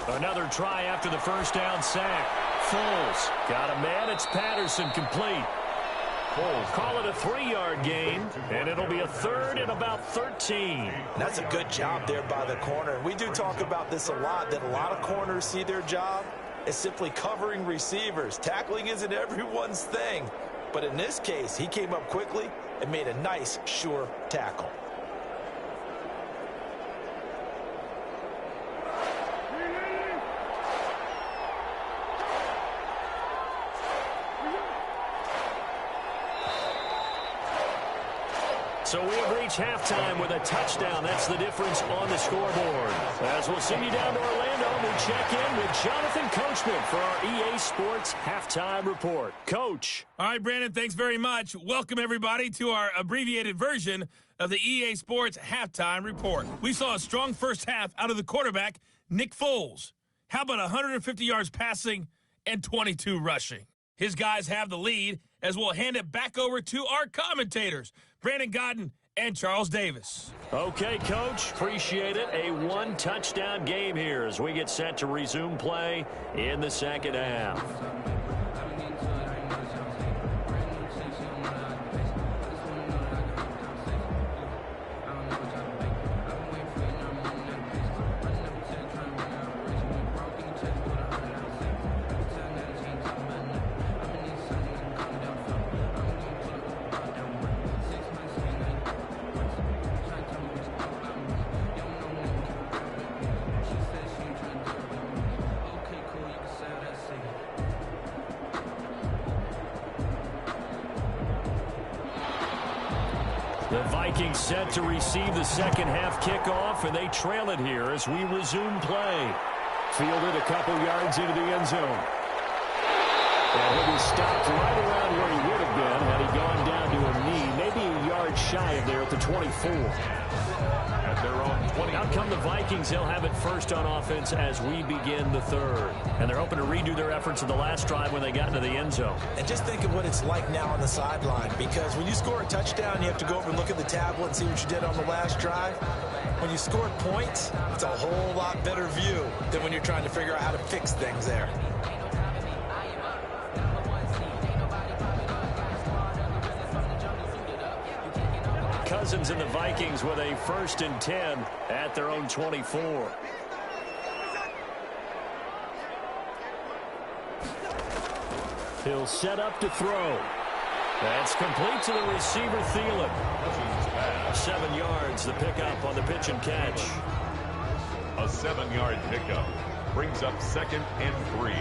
Another try after the first down sack. Foles got a man. It's Patterson complete. Foles call it a 3-yard gain, and it'll be a third and about 13.
That's a good job there by the corner. We do talk about this a lot, that a lot of corners see their job as simply covering receivers. Tackling isn't everyone's thing. But in this case, he came up quickly and made a nice, sure tackle.
So we have reached halftime with a touchdown. That's the difference on the scoreboard. As we'll send you down to Orlando, we check in with Jonathan Coachman for our EA Sports Halftime Report. Coach.
All right, Brandon, thanks very much. Welcome, everybody, to our abbreviated version of the EA Sports Halftime Report. We saw a strong first half out of the quarterback, Nick Foles. How about 150 yards passing and 22 rushing? His guys have the lead as we'll hand it back over to our commentators, Brandon Godden and Charles Davis.
Okay, Coach, appreciate it. A one-touchdown game here as we get set to resume play in the second half. The Vikings set to receive the second half kickoff, and they trail it here as we resume play. Fielded a couple yards into the end zone. And he'll be stopped right around where he would have been had he gone down to a knee, maybe a yard shy of there at the 24.
At their own 20.
Out come the Vikings. They'll have it first on offense as we begin the third. And they're hoping to redo their efforts in the last drive when they got into the end zone.
And just think of what it's like now on the sideline, because when you score a touchdown, you have to go over and look at the tablet and see what you did on the last drive. When you score points, it's a whole lot better view than when you're trying to figure out how to fix things there.
Cousins and the Vikings with a 1st and 10 at their own 24. He'll set up to throw. That's complete to the receiver, Thielen. 7 yards, the pickup on the pitch and catch.
A 7-yard pickup brings up 2nd and 3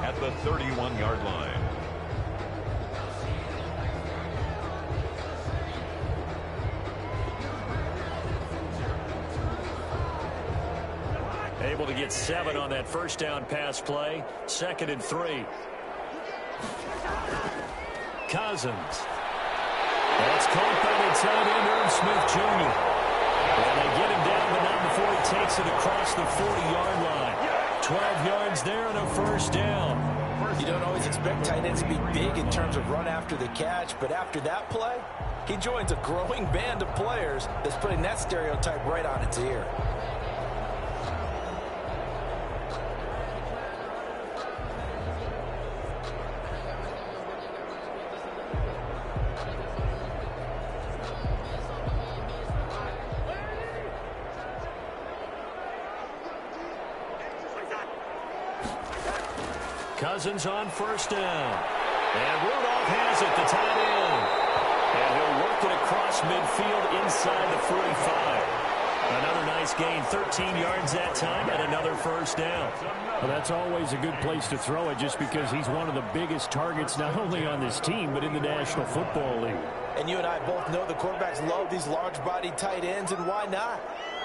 at the 31-yard line.
Able to get 7 on that first down pass play. 2nd and 3. Cousins. That's caught by the tight end, Irv Smith Jr. And they get him down, but not before he takes it across the 40-yard line. 12 yards there and a 1st down.
You don't always expect tight ends to be big in terms of run after the catch, but after that play, he joins a growing band of players that's putting that stereotype right on its ear.
Cousins on 1st down. And Rudolph has it, the tight end. And he'll work it across midfield inside the 45. Another nice gain, 13 yards that time, and another 1st down.
Well, that's always a good place to throw it just because he's one of the biggest targets not only on this team but in the National Football League.
And you and I both know the quarterbacks love these large-bodied tight ends, and why not?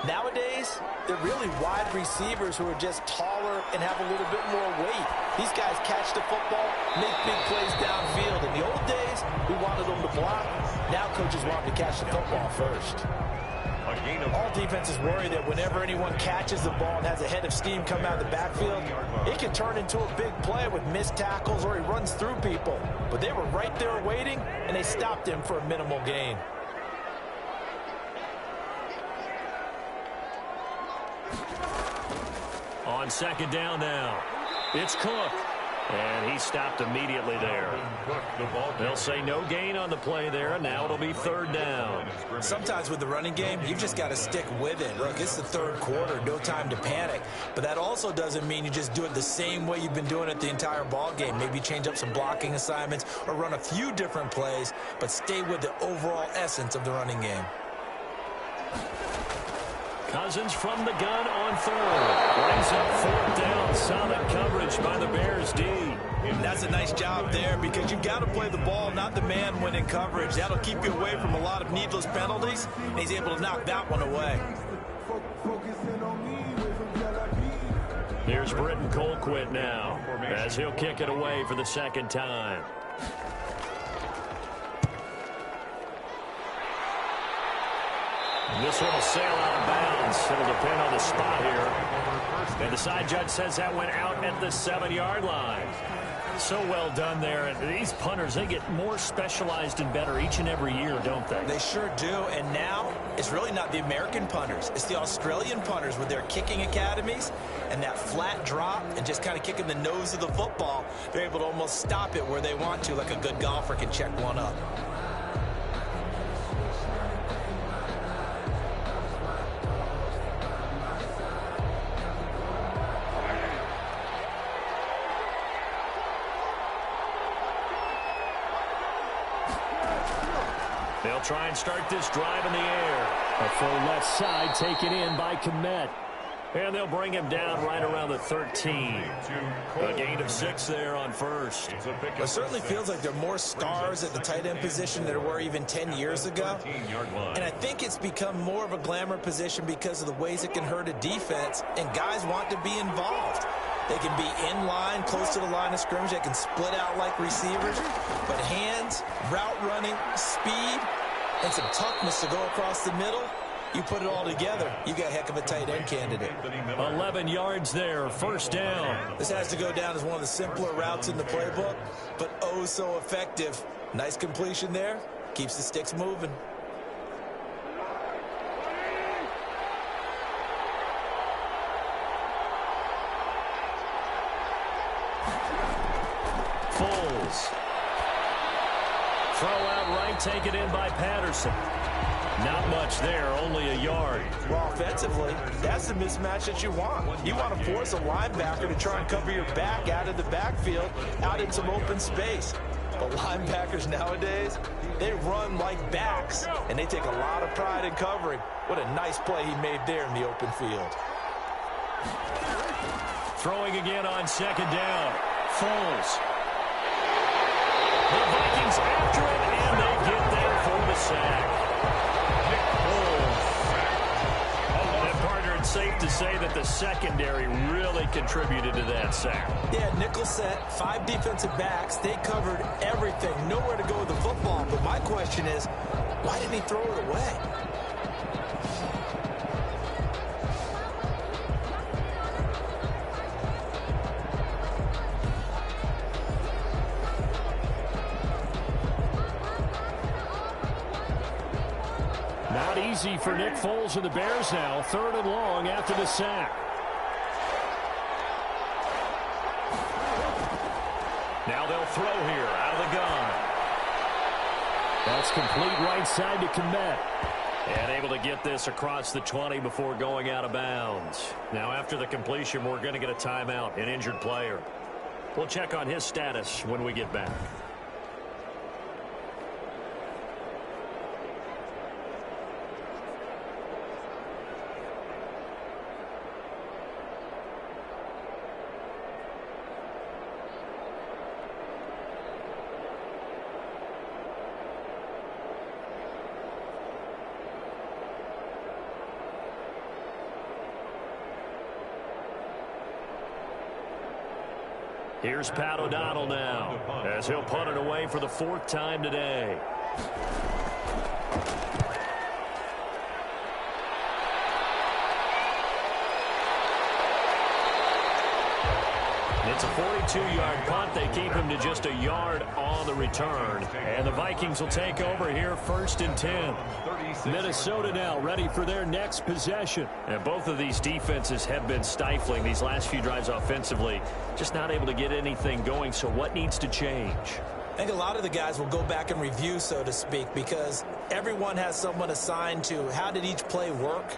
Nowadays, they're really wide receivers who are just taller and have a little bit more weight. These guys catch the football, make big plays downfield. In the old days, we wanted them to block. Now coaches want them to catch the football first.
A gain of
All defenses worry that whenever anyone catches the ball and has a head of steam come out of the backfield, it can turn into a big play with missed tackles or he runs through people. But they were right there waiting, and they stopped him for a minimal gain.
On second down now, it's Cook. And he stopped immediately there. They'll say no gain on the play there, and now it'll be third down.
Sometimes with the running game, you've just got to stick with it. Look, it's the third quarter, no time to panic. But that also doesn't mean you just do it the same way you've been doing it the entire ball game. Maybe change up some blocking assignments or run a few different plays, but stay with the overall essence of the running game.
Cousins from the gun on third. Brings up fourth down. Solid coverage by the Bears D.
And that's a nice job there because you've got to play the ball, not the man when in coverage. That'll keep you away from a lot of needless penalties, and he's able to knock that one away.
Here's Britton Colquitt now as he'll kick it away for the second time. This one will sail out of bounds. It'll depend on the spot here. And the side judge says that went out at the 7-yard line. So well done there. And these punters, they get more specialized and better each and every year, don't they?
They sure do. And now it's really not the American punters. It's the Australian punters with their kicking academies and that flat drop and just kind of kicking the nose of the football. They're able to almost stop it where they want to, like a good golfer can check one up.
They'll try and start this drive in the air.
A full left side taken in by Kmet.
And they'll bring him down right around the 13. A gain of 6 there on first.
It certainly feels like there are more stars at the tight end position than there were even 10 years ago. And I think it's become more of a glamour position because of the ways it can hurt a defense, and guys want to be involved. They can be in line, close to the line of scrimmage. They can split out like receivers. But hands, route running, speed, and some toughness to go across the middle, you put it all together, you got a heck of a tight end candidate.
11 yards there, first down.
This has to go down as one of the simpler routes in the playbook, but oh so effective. Nice completion there. Keeps the sticks moving.
Foles. Throw out right, taken in by Patterson. Not much there, only a yard.
Well, offensively, that's the mismatch that you want. You want to force a linebacker to try and cover your back out of the backfield, out in some open space. But linebackers nowadays, they run like backs, and they take a lot of pride in covering. What a nice play he made there in the open field.
Throwing again on second down. Foles. The Vikings after it, and they get there for the sack. It's safe to say that the secondary really contributed to that sack.
Yeah, nickel set, 5 defensive backs. They covered everything. Nowhere to go with the football. But my question is, why didn't he throw it away?
Not easy for Nick Foles and the Bears now. 3rd and long after the sack.
Now they'll throw here out of the gun.
That's complete right side to Kmet.
And able to get this across the 20 before going out of bounds. Now after the completion, we're going to get a timeout, an injured player. We'll check on his status when we get back. Here's Pat O'Donnell now as he'll punt it away for the 4th time today. It's a 42-yard punt. They keep him to just a yard on the return. And the Vikings will take over here 1st and 10.
Minnesota now ready for their next possession.
And both of these defenses have been stifling these last few drives offensively. Just not able to get anything going. So what needs to change?
I think a lot of the guys will go back and review, so to speak, because everyone has someone assigned to how did each play work.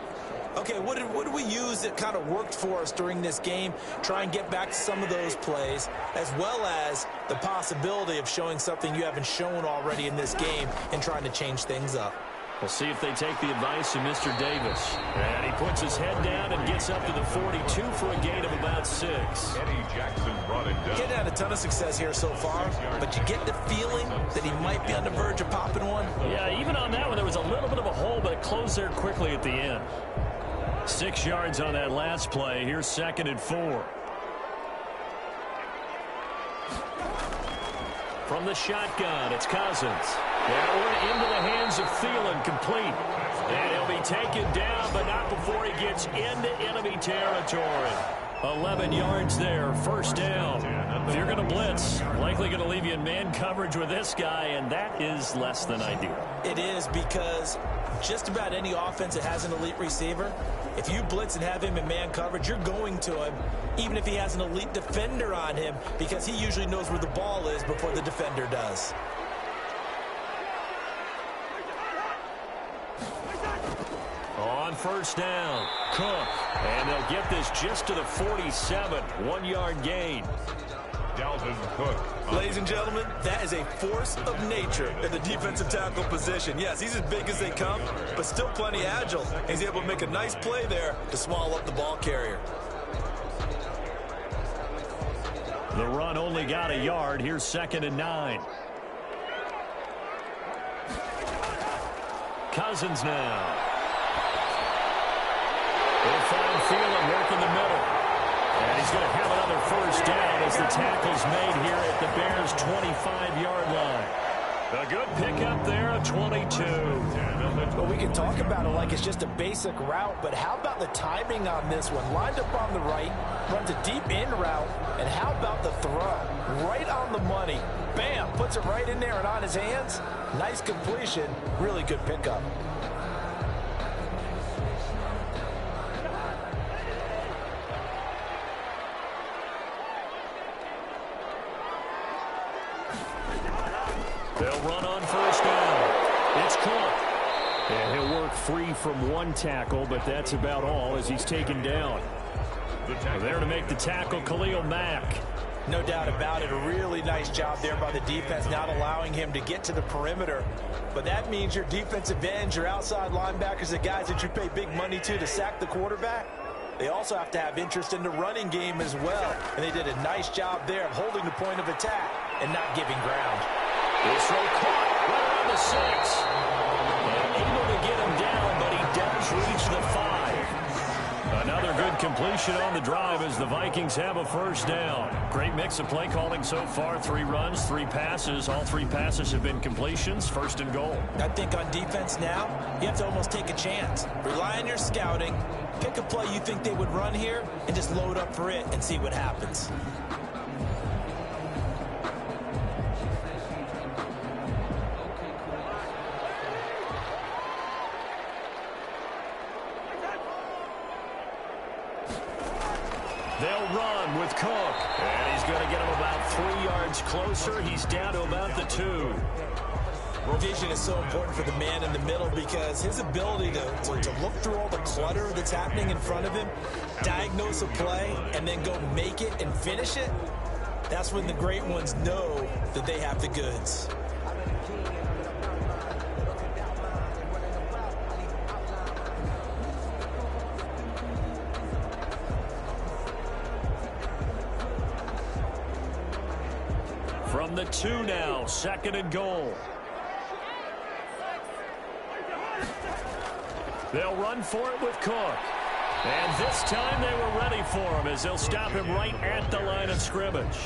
Okay, what did we use that kind of worked for us during this game? Try and get back to some of those plays, as well as the possibility of showing something you haven't shown already in this game and trying to change things up.
We'll see if they take the advice of Mr. Davis. And he puts his head down and gets up to the 42 for a gain of about 6.
Eddie Jackson brought it down.
Getting had a ton of success here so far, but you get the feeling that he might be on the verge of popping one.
Yeah, even on that one, there was a little bit of a hole, but it closed there quickly at the end. 6 yards on that last play. Here's 2nd and 4. From the shotgun, it's Cousins. Now into the hands of Thielen, complete. And he'll be taken down, but not before he gets into enemy territory. 11 yards there, 1st down. If you're going to blitz, likely going to leave you in man coverage with this guy, and that is less than ideal.
It is, because just about any offense that has an elite receiver, if you blitz and have him in man coverage, you're going to him, even if he has an elite defender on him, because he usually knows where the ball is before the defender does.
On 1st down, Cook. And they'll get this just to the 47. 1-yard gain.
Dalvin Cook.
Ladies and gentlemen, that is a force of nature in the defensive tackle position. Yes, he's as big as they come, but still plenty agile. He's able to make a nice play there to swallow up the ball carrier.
The run only got a yard. Here's 2nd and 9. Cousins now. They'll find Thielen working the middle. And he's going to have another 1st down as the tackle's made here at the Bears' 25-yard line. A good pickup there of 22.
Well, we can talk about it like it's just a basic route, but how about the timing on this one? Lined up on the right, runs a deep in route, and how about the throw? Right on the money. Bam, puts it right in there and on his hands. Nice completion, really good pickup.
They'll run on 1st down. It's Cook.
And he'll work free from one tackle, but that's about all as he's taken down.
There to make the tackle, Khalil Mack.
No doubt about it. A really nice job there by the defense, not allowing him to get to the perimeter. But that means your defensive ends, your outside linebackers, the guys that you pay big money to sack the quarterback, they also have to have interest in the running game as well. And they did a nice job there of holding the point of attack and not giving ground.
This one caught right around the 6. And able to get him down, but he does reach the 5. Another good completion on the drive as the Vikings have a 1st down. Great mix of play calling so far. 3 runs, 3 passes. All 3 passes have been completions. 1st and goal.
I think on defense now, you have to almost take a chance. Rely on your scouting. Pick a play you think they would run here and just load up for it and see what happens.
They'll run with Cook. And he's going to get him about 3 yards closer. He's down to about the 2.
Vision is so important for the man in the middle because his ability to look through all the clutter that's happening in front of him, diagnose a play, and then go make it and finish it, that's when the great ones know that they have the goods.
From the 2 now, 2nd and goal. They'll run for it with Cook. And this time they were ready for him as they'll stop him right at the line of scrimmage.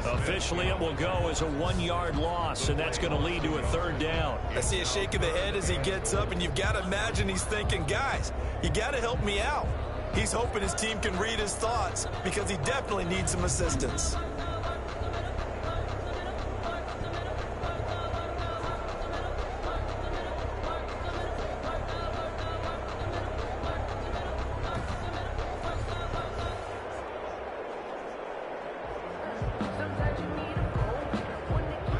Officially, it will go as a 1-yard loss, and that's going to lead to a 3rd down.
I see a shake of the head as he gets up, and you've got to imagine he's thinking, guys, you got to help me out. He's hoping his team can read his thoughts because he definitely needs some assistance.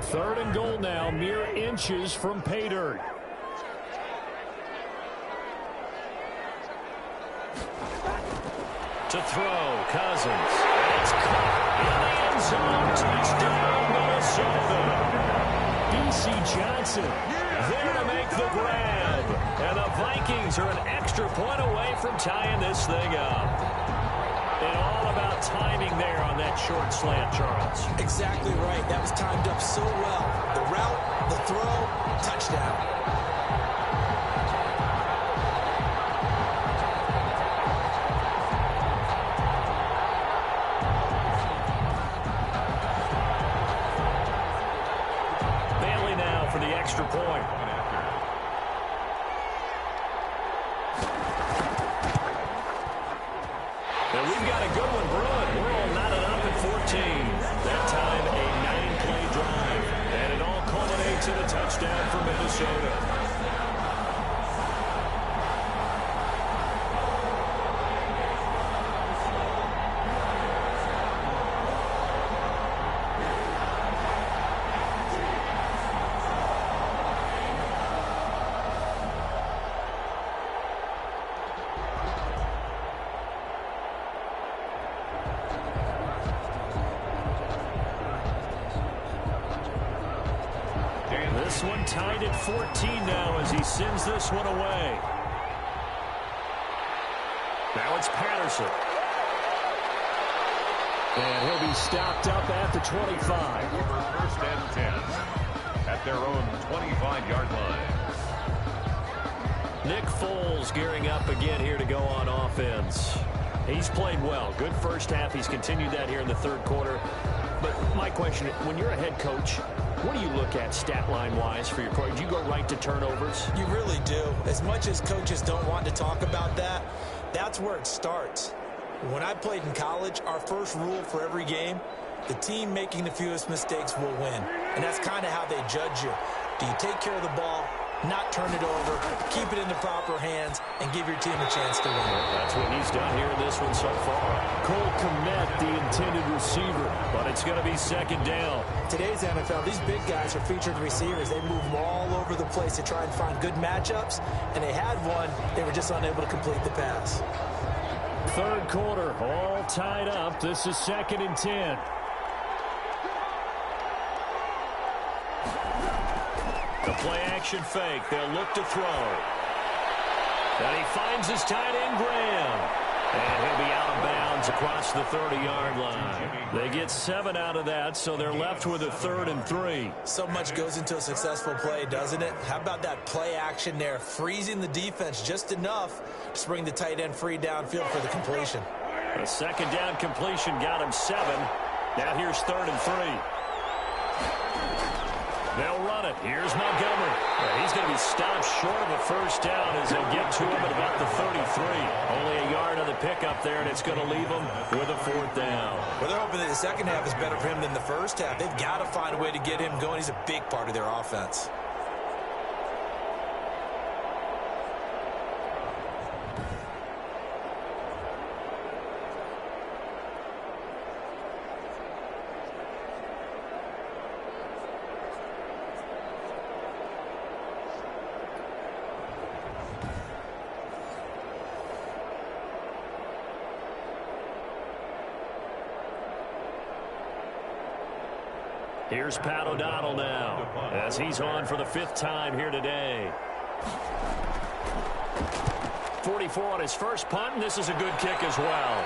Third and goal now, mere inches from pay dirt.
To throw, Cousins. It's caught in the end zone. Touchdown, Minnesota.
B.C. Johnson
There to make the grab. And the Vikings are an extra point away from tying this thing up. And all about timing there on that short slant, Charles.
Exactly right. That was timed up so well. The route, the throw, touchdown.
Extra point. And we've got a good one brewing. We're all knotted up at 14. That time a 9-play drive. And it all culminates in a touchdown for Minnesota. This one tied at 14 now as he sends this one away. Now it's Patterson.
And he'll be stopped up at the 25.
First and 10 at their own 25-yard line.
Nick Foles gearing up again here to go on offense. He's played well. Good first half. He's continued that here in the third quarter. But my question, when you're a head coach, what do you look at stat line-wise for your coach? Do you go right to turnovers?
You really do. As much as coaches don't want to talk about that, that's where it starts. When I played in college, our first rule for every game, the team making the fewest mistakes will win. And that's kind of how they judge you. Do you take care of the ball, not turn it over, keep it in the proper hands, and give your team a chance to win?
That's what he's done here in this one so far.
Cole Kmet, the intended receiver.
But it's going to be second down.
Today's NFL, these big guys are featured receivers. They move them all over the place to try and find good matchups, and they had one. They were just unable to complete the pass.
Third quarter, all tied up. This is second and 10.
The play-action fake. They'll look to throw. And he finds his tight end, Graham. And he'll be out of bounds across the 30-yard line. They get 7 out of that, so they're left with a 3rd and 3.
So much goes into a successful play, doesn't it? How about that play action there, freezing the defense just enough to bring the tight end free downfield for the completion.
A second down completion got him 7. Now here's 3rd and 3. They'll run it. Here's Montgomery. He's going to be stopped short of a first down as they'll get to him at about the 33. Only a yard on the pickup there, and it's going to leave him with a 4th down.
Well, they're hoping that the second half is better for him than the first half. They've got to find a way to get him going. He's a big part of their offense.
Here's Pat O'Donnell now as he's on for the 5th time here today. 44 on his first punt, and this is a good kick as well.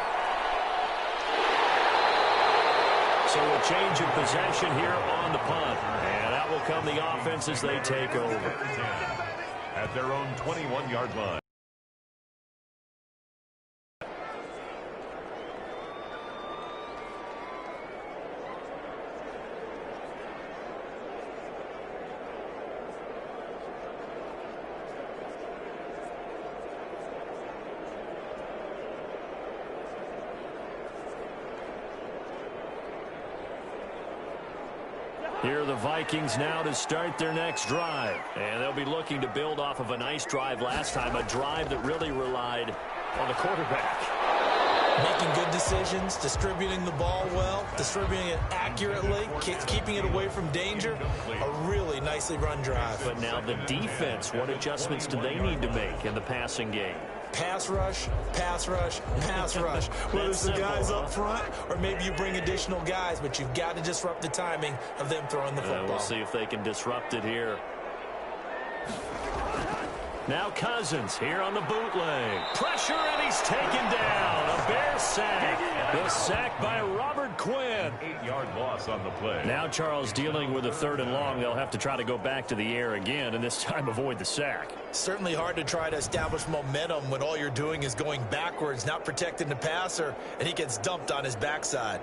So a change of possession here on the punt, and that will come the offense as they take over.
At their own 21-yard line.
Here are the Vikings now to start their next drive. And they'll be looking to build off of a nice drive last time, a drive that really relied on the quarterback.
Making good decisions, distributing the ball well, distributing it accurately, keeping it away from danger. A really nicely run drive.
But now the defense, what adjustments do they need to make in the passing game?
Pass rush, pass rush, pass rush. Whether it's the guys up front or maybe you bring additional guys, but you've got to disrupt the timing of them throwing the football.
We'll see if they can disrupt it here. Now Cousins here on the bootleg. Pressure, and he's taken down. A Bear sack. The sack by Robert Quinn.
8-yard loss on the play.
Now Charles dealing with a 3rd and long. They'll have to try to go back to the air again, and this time avoid the sack.
Certainly hard to try to establish momentum when all you're doing is going backwards, not protecting the passer, and he gets dumped on his backside.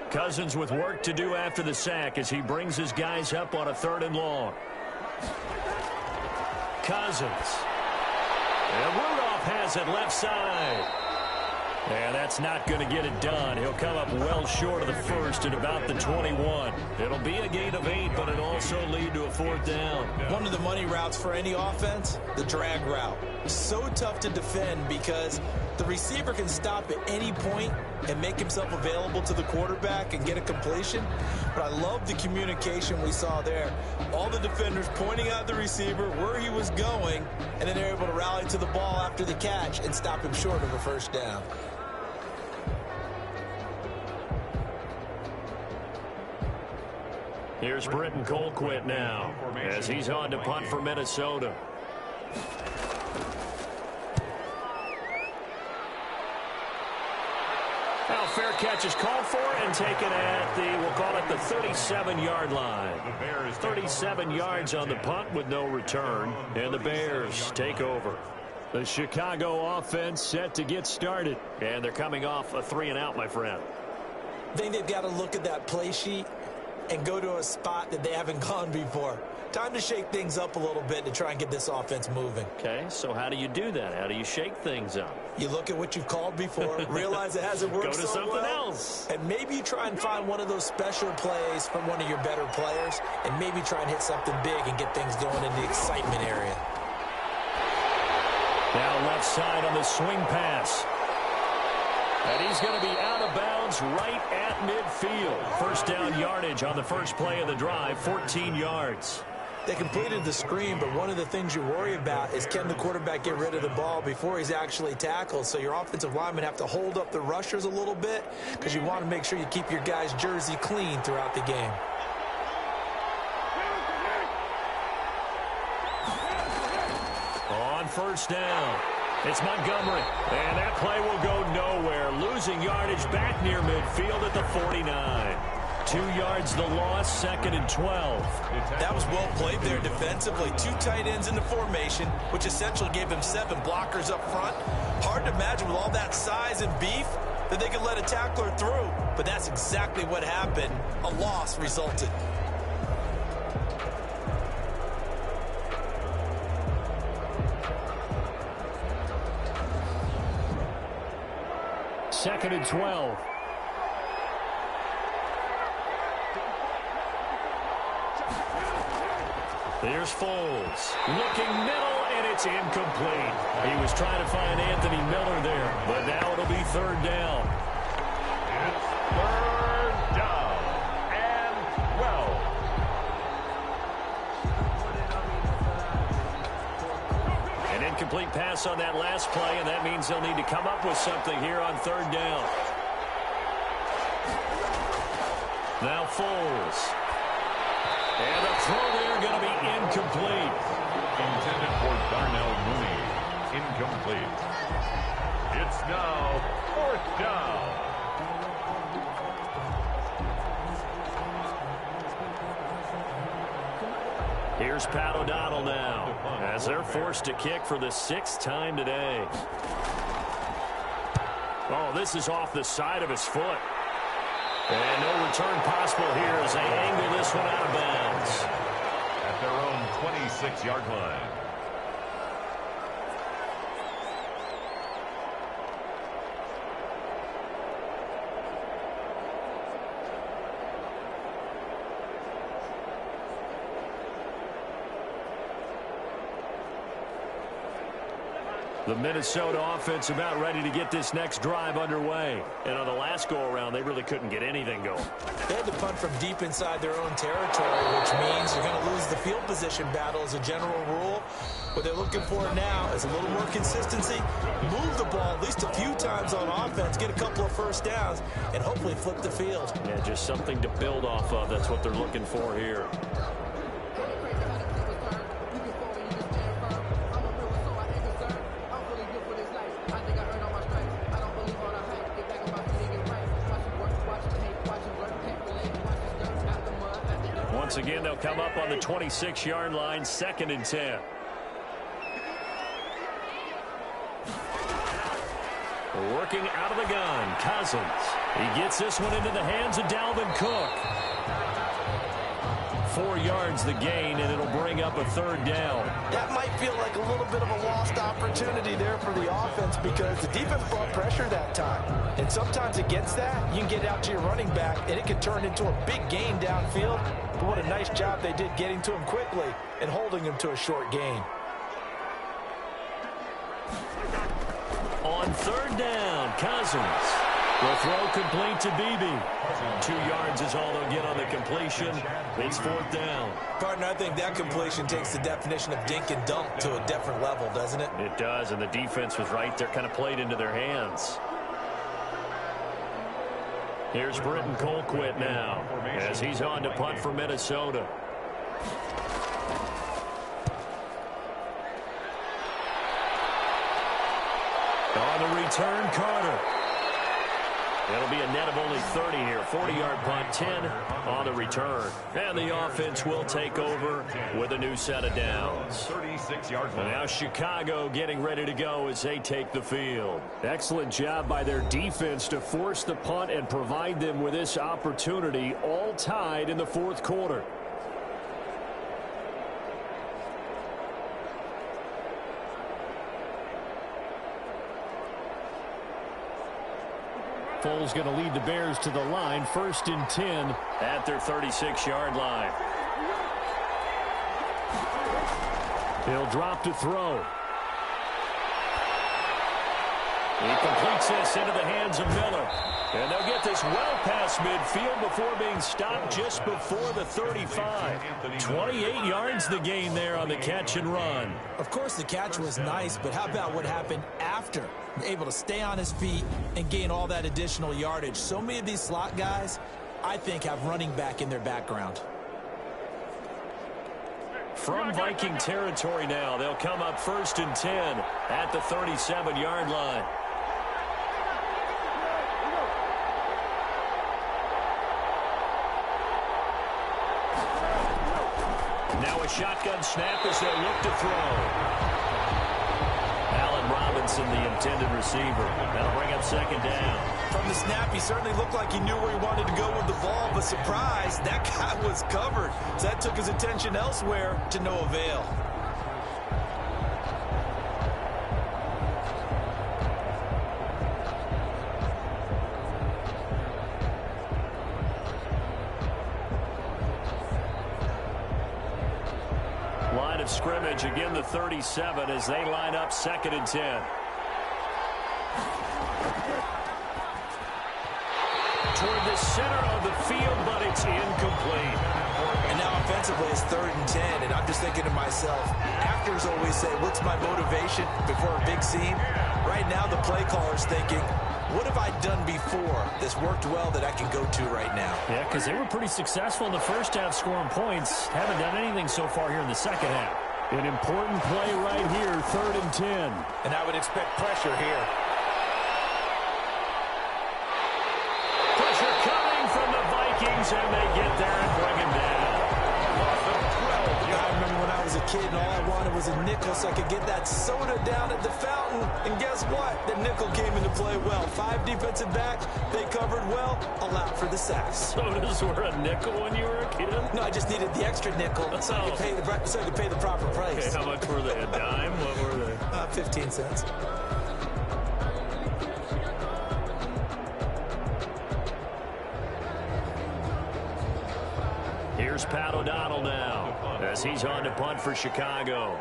Cousins with work to do after the sack as he brings his guys up on a 3rd and long. Cousins. And Rudolph has it left side. And that's not going to get it done. He'll come up well short of the first at about the 21. It'll be a gain of 8, but it'll also lead to a 4th down.
One of the money routes for any offense, the drag route. So tough to defend because the receiver can stop at any point and make himself available to the quarterback and get a completion. But I love the communication we saw there. All the defenders pointing out the receiver, where he was going, and then they're able to rally to the ball after the catch and stop him short of a 1st down.
Here's Britton Colquitt now as he's on to punt for Minnesota. Now fair catch is called for and taken at the, we'll call it the 37-yard line. 37 yards on the punt with no return, and the Bears take over.
The Chicago offense set to get started.
And they're coming off a 3-and-out, my friend.
I think they've got to look at that play sheet and go to a spot that they haven't gone before. Time to shake things up a little bit to try and get this offense moving.
Okay, so how do you do that? How do you shake things up?
You look at what you've called before, realize it hasn't worked
Go to
so
something
well,
else.
and maybe you try and find one of those special plays from one of your better players, and maybe try and hit something big and get things going in the excitement area.
Now left side on the swing pass. And he's going to be out of bounds right at midfield. 1st down yardage on the first play of the drive, 14 yards.
They completed the screen, but one of the things you worry about is can the quarterback get rid of the ball before he's actually tackled. So your offensive linemen have to hold up the rushers a little bit because you want to make sure you keep your guy's jersey clean throughout the game.
On 1st down, it's Montgomery. And that play will go nowhere. Losing yardage back near midfield at the 49. 2 yards the loss, 2nd and 12.
That was well played there defensively. 2 tight ends in the formation, which essentially gave them 7 blockers up front. Hard to imagine with all that size and beef that they could let a tackler through. But that's exactly what happened. A loss resulted.
Second and 12.
There's Foles. Looking middle, and it's incomplete. He was trying to find Anthony Miller there, but now it'll be 3rd down.
It's 3rd down and 12.
An incomplete pass on that last play, and that means they'll need to come up with something here on 3rd down. Now Foles. And the throw there going to be incomplete.
Intended for Darnell Mooney. Incomplete. It's now 4th down.
Here's Pat O'Donnell now as they're forced to kick for the 6th time today. Oh, this is off the side of his foot. And no return possible here as they angle this one out of bounds.
At their 36-yard line.
The Minnesota offense about ready to get this next drive underway. And on the last go-around, they really couldn't get anything going.
They had to punt from deep inside their own territory, which means you're going to lose the field position battle as a general rule. What they're looking for now is a little more consistency, move the ball at least a few times on offense, get a couple of first downs, and hopefully flip the field.
Yeah, just something to build off of. That's what they're looking for here. Once again, they'll come up on the 26-yard line, 2nd and 10. Working out of the gun, Cousins. He gets this one into the hands of Dalvin Cook. 4 yards the gain, and it'll bring up a 3rd down.
That might feel like a little bit of a lost opportunity there for the offense because the defense brought pressure that time. And sometimes against that, you can get out to your running back, and it can turn into a big gain downfield. But what a nice job they did getting to him quickly and holding him to a short gain.
On 3rd down, Cousins. The throw complete to Beebe. 2 yards is all they'll get on the completion. It's 4th down.
Partner, I think that completion takes the definition of dink and dunk to a different level, doesn't it?
It does, and the defense was right there, kind of played into their hands. Here's Britton Colquitt now as he's on to punt for Minnesota. On the return, Carter. It'll be a net of only 30 here. 40-yard punt, 10 on the return. And the offense will take over with a new set of downs.
36-yard line.
Now Chicago getting ready to go as they take the field.
Excellent job by their defense to force the punt and provide them with this opportunity, all tied in the 4th quarter. Foles going to lead the Bears to the line, 1st and 10
at their 36-yard line.
He'll drop to throw.
He completes this into the hands of Miller. And they'll get this well past midfield before being stopped just before the 35. 28 yards the gain there on the catch and run.
Of course, the catch was nice, but how about what happened after? Able to stay on his feet and gain all that additional yardage. So many of these slot guys, I think, have running back in their background.
From Viking territory now, they'll come up 1st and 10 at the 37-yard line. Now a shotgun snap as they'll look to throw. Allen Robinson, the intended receiver. That'll bring up 2nd down.
From the snap, he certainly looked like he knew where he wanted to go with the ball, but surprise, that guy was covered. So that took his attention elsewhere to no avail.
Line of scrimmage, again the 37 as they line up 2nd and 10. Toward the center of the field, but it's incomplete.
And now offensively it's 3rd and 10, and I'm just thinking to myself, actors always say, what's my motivation before a big scene? Right now the play caller's thinking, what have I done before that's worked well that I can go to right now?
Yeah, because they were pretty successful in the first half scoring points. Haven't done anything so far here in the second half. An important play right here, 3rd and 10.
And I would expect pressure here.
Pressure coming from the Vikings, and they get there and bring him down.
I remember when I was a kid, and all I wanted was a nickel so I could get that soda down at the fountain. And guess what? The nickel came into play well. 5 defensive backs, they covered well, allowed for the sacks.
Sodas were a nickel when you were a kid?
No, I just needed the extra nickel so I could pay the proper price.
Okay, how much were they? A dime? What were they?
15 cents.
Here's Pat O'Donnell now as he's on to punt for Chicago.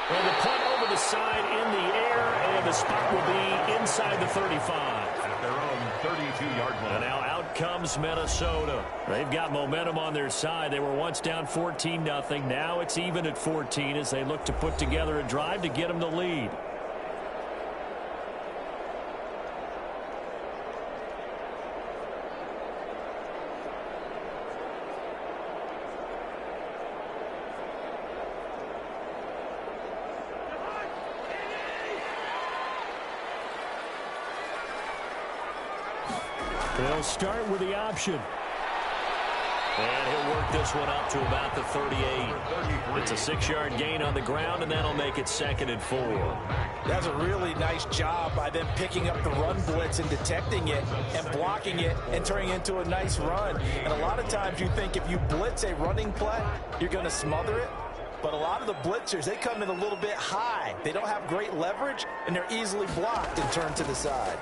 Well, the punt over the side in the air, and the spot will be inside the 35.
At their own 32-yard line.
And now out comes Minnesota. They've got momentum on their side. They were once down 14-0. Now it's even at 14 as they look to put together a drive to get them the lead. They'll start with the option. And he'll work this one up to about the 38. It's a 6-yard gain on the ground, and that'll make it 2nd and 4.
That's a really nice job by them picking up the run blitz and detecting it and blocking it and turning it into a nice run. And a lot of times you think if you blitz a running play, you're going to smother it. But a lot of the blitzers, they come in a little bit high. They don't have great leverage, and they're easily blocked and turned to the side.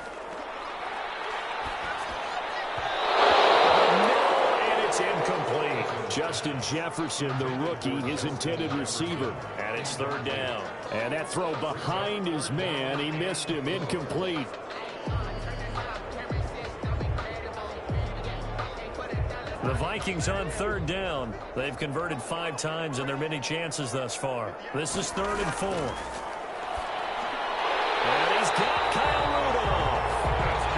Incomplete. Justin Jefferson, the rookie, his intended receiver. And it's 3rd down. And that throw behind his man, he missed him. Incomplete. The Vikings on 3rd down. They've converted 5 times in their many chances thus far. This is 3rd and 4. And he's got Kyle Rudolph.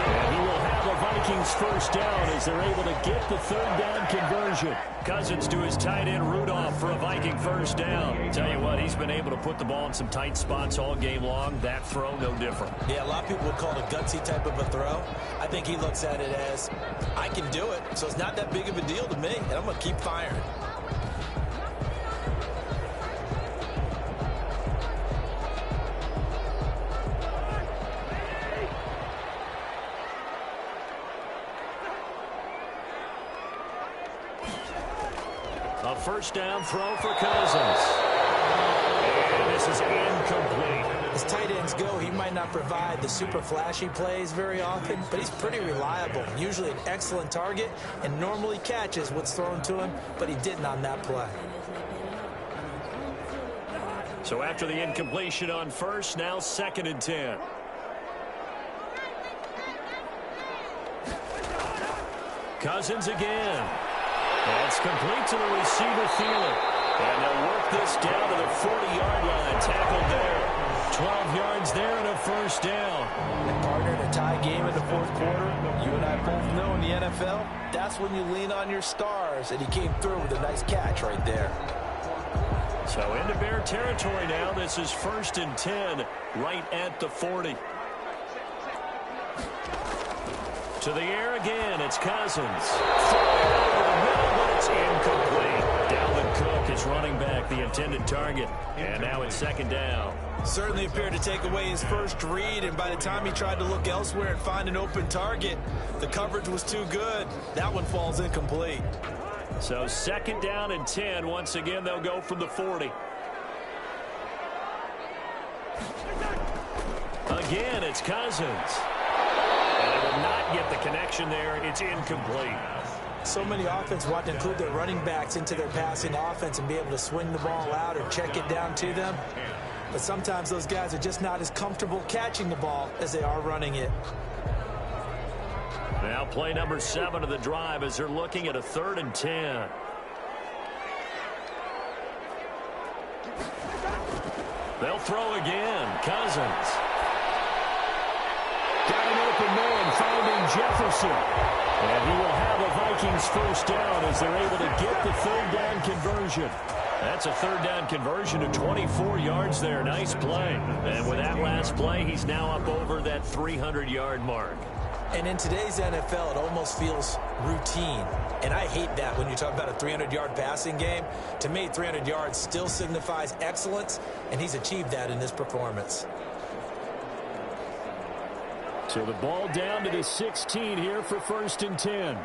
And he will have a Vikings first down as they're able to get the 3rd down conversion. Cousins to his tight end Rudolph for a Viking first down. Tell you what, he's been able to put the ball in some tight spots all game long. That throw, no different.
Yeah, a lot of people would call it a gutsy type of a throw. I think he looks at it as, I can do it, so it's not that big of a deal to me, and I'm going to keep firing.
A first down throw for Cousins. And this is incomplete.
As tight ends go, he might not provide the super flashy plays very often, but he's pretty reliable. Usually an excellent target and normally catches what's thrown to him, but he didn't on that play.
So after the incompletion on first, now 2nd and 10. Cousins again. That's complete to the receiver, Thielen. And they'll work this down to the 40-yard line. Tackled there. 12 yards there and a first down.
And partner, in a tie game in the 4th quarter, you and I both know in the NFL, that's when you lean on your stars. And he came through with a nice catch right there.
So into Bear territory now. This is 1st and 10 right at the 40. To the air again, it's Cousins. Over the middle, but it's incomplete. Dalvin Cook is running back, the intended target. And now it's 2nd down.
Certainly appeared to take away his first read, and by the time he tried to look elsewhere and find an open target, the coverage was too good. That one falls incomplete.
So 2nd down and 10. Once again, they'll go from the 40. Again, it's Cousins. And they will not get the connection there. It's incomplete.
So many offense want to include their running backs into their passing offense and be able to swing the ball out or check it down to them. But sometimes those guys are just not as comfortable catching the ball as they are running it.
Now play number 7 of the drive as they're looking at a 3rd and 10. They'll throw again. Cousins. Got an open man finding Jefferson. And he will have a Vikings first down as they're able to get the 3rd down conversion. That's a 3rd down conversion to 24 yards there. Nice play. And with that last play, he's now up over that 300-yard mark.
And in today's NFL, it almost feels routine. And I hate that when you talk about a 300-yard passing game. To me, 300 yards still signifies excellence, and he's achieved that in this performance.
So the ball down to the 16 here for 1st and 10.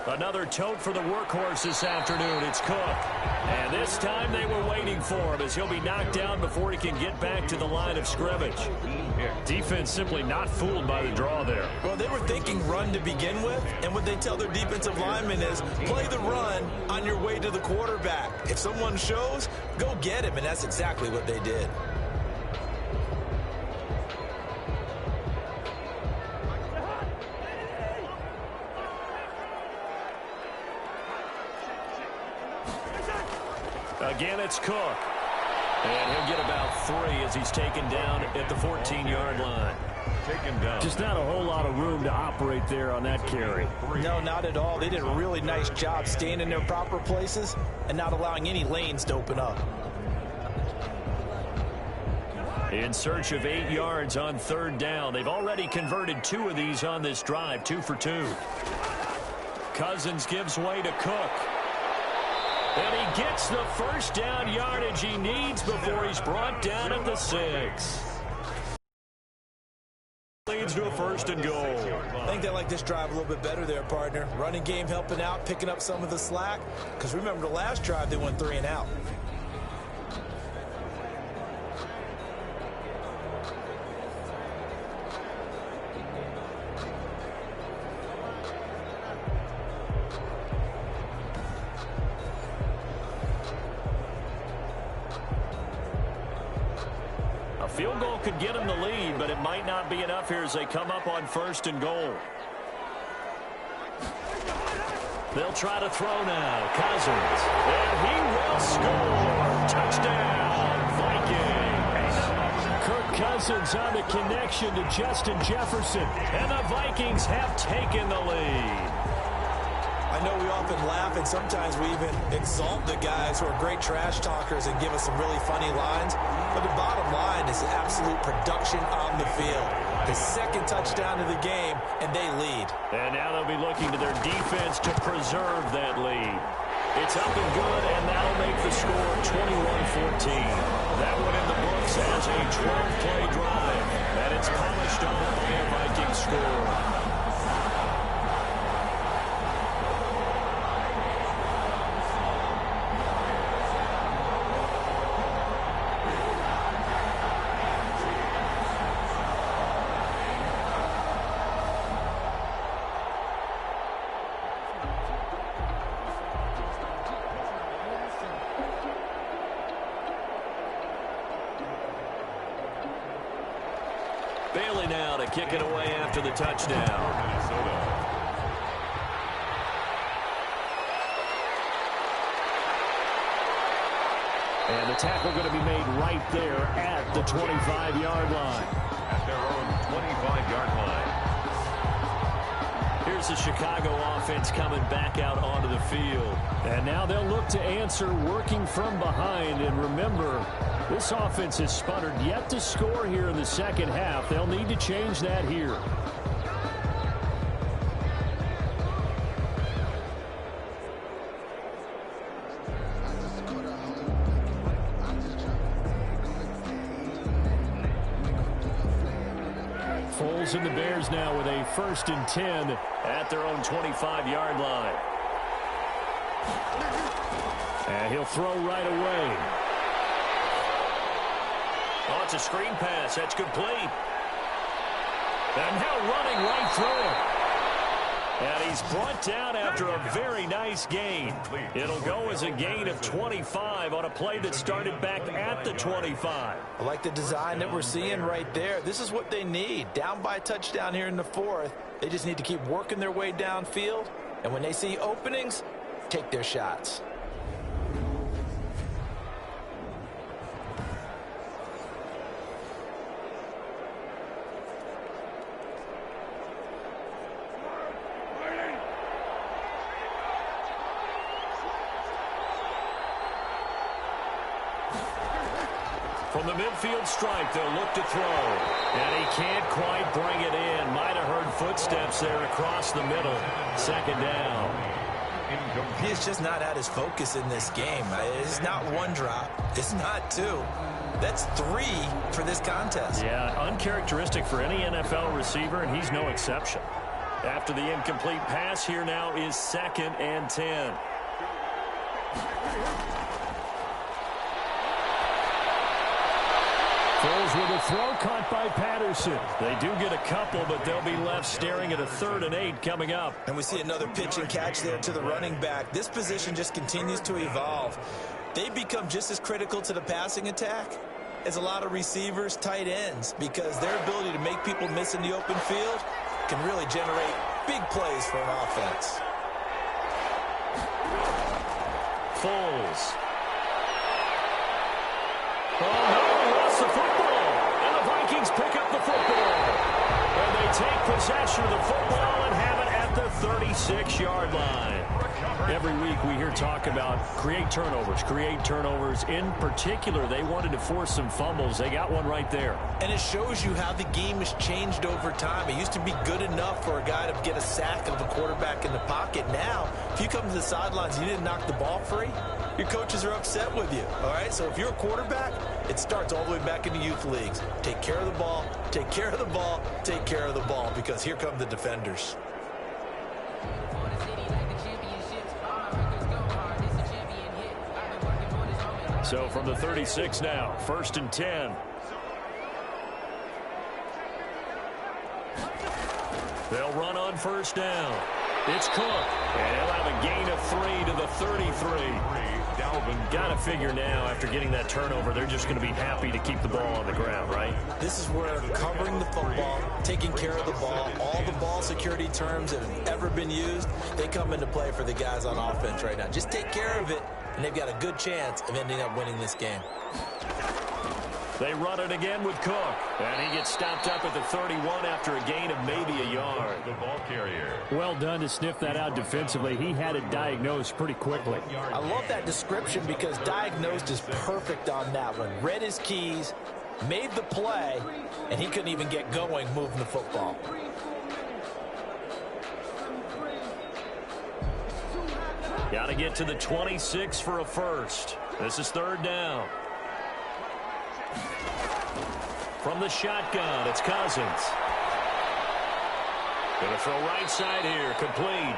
Another tote for the workhorse this afternoon. It's Cook. And this time they were waiting for him as he'll be knocked down before he can get back to the line of scrimmage.
Defense simply not fooled by the draw there.
Well, they were thinking run to begin with, and what they tell their defensive linemen is play the run on your way to the quarterback. If someone shows, go get him, and that's exactly what they did.
Again, it's Cook. And he'll get about 3 as he's taken down at the 14-yard line.
Taken down.
Just not a whole lot of room to operate there on that carry.
No, not at all. They did a really nice job staying in their proper places and not allowing any lanes to open up.
In search of 8 yards on 3rd down. They've already converted 2 of these on this drive, 2 for 2. Cousins gives way to Cook. And he gets the first down yardage he needs before he's brought down at the 6. Leads to a 1st and goal.
I think they like this drive a little bit better there, partner. Running game helping out, picking up some of the slack. Because remember, the last drive they went 3 and out.
Field goal could get him the lead, but it might not be enough here as they come up on 1st and goal. They'll try to throw now. Cousins. And he will score. Touchdown, Vikings.
Kirk Cousins on the connection to Justin Jefferson.
And the Vikings have taken the lead.
I know we often laugh, and sometimes we even exalt the guys who are great trash talkers and give us some really funny lines. But the bottom line is absolute production on the field. His 2nd touchdown of the game, and they lead.
And now they'll be looking to their defense to preserve that lead. It's up and good, and that'll make the score 21-14. That one in the books as a 12-play drive. And it's polished up by a Viking score. Bailey now to kick it away after the touchdown.
And the tackle going to be made right there at the 25-yard line.
At their own 25-yard line.
Here's the Chicago offense coming back out onto the field.
And now they'll look to answer working from behind. And remember, this offense has sputtered yet to score here in the 2nd half. They'll need to change that here. Foles and the Bears now with a 1st and 10
at their own 25-yard line.
And he'll throw right away.
Oh, it's a screen pass. That's complete. And now running right through him. And he's brought down after a very nice gain. It'll go as a gain of 25 on a play that started back at the 25.
I like the design that we're seeing right there. This is what they need. Down by a touchdown here in the 4th. They just need to keep working their way downfield. And when they see openings, take their shots.
From
From the midfield stripe, they'll look to throw. And he can't quite bring it in. Might have heard footsteps there across the middle. Second down.
He's just not at his focus in this game. It's not one drop. It's not two. That's three for this contest.
Yeah, uncharacteristic for any NFL receiver, and he's no exception. After the incomplete pass, here now is 2nd and 10. Foles with a throw caught by Patterson. They do get a couple, but they'll be left staring at a 3rd and 8 coming up.
And we see another pitch and catch there to the running back. This position just continues to evolve. They've become just as critical to the passing attack as a lot of receivers, tight ends, because their ability to make people miss in the open field can really generate big plays for an offense.
Foles. Oh, no, he lost the football. And the Vikings pick up the football. And they take possession of the football and have it at the 36-yard line. Every week we hear talk about create turnovers. In particular, they wanted to force some fumbles. They got one right there.
And it shows you how the game has changed over time. It used to be good enough for a guy to get a sack of the quarterback in the pocket. Now, if you come to the sidelines and you didn't knock the ball free, your coaches are upset with you. All right, so if you're a quarterback, it starts all the way back in the youth leagues. Take care of the ball, take care of the ball, take care of the ball, because here come the defenders.
So from the 36 now, 1st and 10. They'll run on 1st down. It's Cook, and he'll have a gain of 3 to the 33. Got to figure now, after getting that turnover, they're just going to be happy to keep the ball on the ground, right?
This is where covering the football, taking care of the ball, all the ball security terms that have ever been used, they come into play for the guys on offense right now. Just take care of it, and they've got a good chance of ending up winning this game.
They run it again with Cook, and he gets stopped up at the 31 after a gain of maybe a yard.
The ball carrier.
Well done to sniff that out defensively. He had it diagnosed pretty quickly.
I love that description because diagnosed is perfect on that one. Read his keys, made the play, and he couldn't even get going moving the football.
Got to get to the 26 for a first. This is 3rd down. From the shotgun, it's Cousins. Going to throw right side here, complete.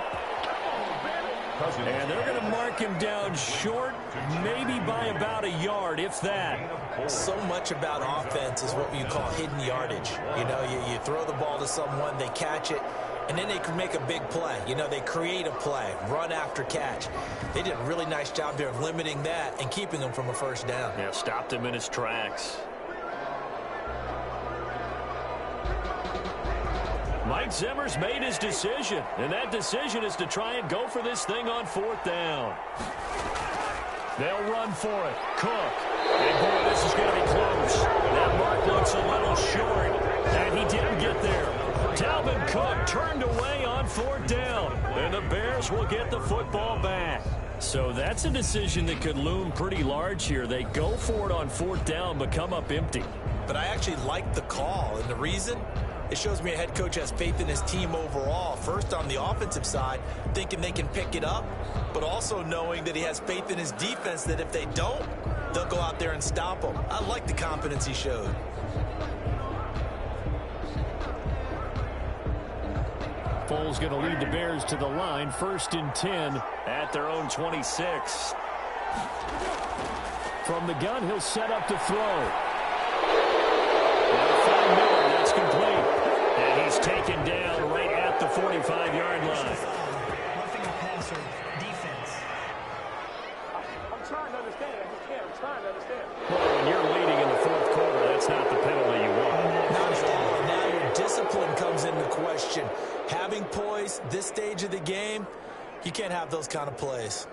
And they're going to mark him down short, maybe by about a yard, if that.
So much about offense is what you call hidden yardage. You know, you throw the ball to someone, they catch it, and then they can make a big play. You know, they create a play, run after catch. They did a really nice job there of limiting that and keeping him from a 1st down.
Yeah, stopped him in his tracks. Mike Zimmer's made his decision, and that decision is to try and go for this thing on 4th down. They'll run for it. Cook. And boy, this is going to be close. That mark looks a little short, and he didn't get there. Dalvin Cook turned away on 4th down, and the Bears will get the football back. So that's a decision that could loom pretty large here. They go for it on 4th down, but come up empty.
But I actually like the call, and the reason? It shows me a head coach has faith in his team overall. First, on the offensive side, thinking they can pick it up, but also knowing that he has faith in his defense that if they don't, they'll go out there and stop them. I like the confidence he showed.
Foles going to lead the Bears to the line. 1st and 10 at their own 26. From the gun, he'll set up to throw. That's complete. And he's taken down right at the 45-yard line.
Roughing the passer, defense.
I'm trying to understand. I just can't. I'm trying to understand.
Well, when you're leading in the 4th quarter, that's not the penalty you want.
Not at all. Now your discipline comes into question. Having poise this stage of the game, you can't have those kind of plays.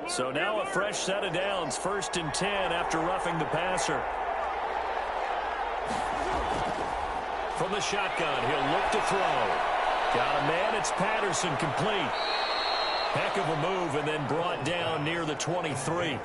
So now a fresh set of downs. 1st and 10 after roughing the passer. From the shotgun, he'll look to throw. Got a man, it's Patterson, complete.
Heck of a move, and then brought down near the 23.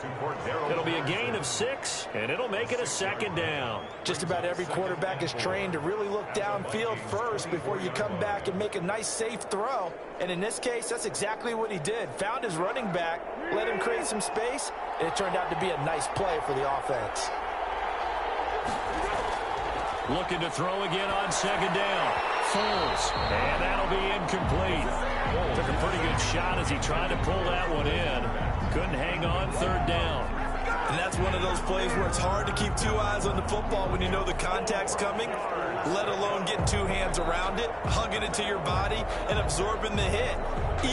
It'll be a gain of 6, and it'll make it a 2nd down.
Just about every quarterback is trained to really look downfield first before you come back and make a nice, safe throw. And in this case, that's exactly what he did. Found his running back, let him create some space, and it turned out to be a nice play for the offense.
Looking to throw again on 2nd down. Foles, and that'll be incomplete. Took a pretty good shot as he tried to pull that one in. Couldn't hang on 3rd down.
And that's one of those plays where it's hard to keep 2 eyes on the football when you know the contact's coming, let alone getting 2 hands around it, hugging it to your body, and absorbing the hit,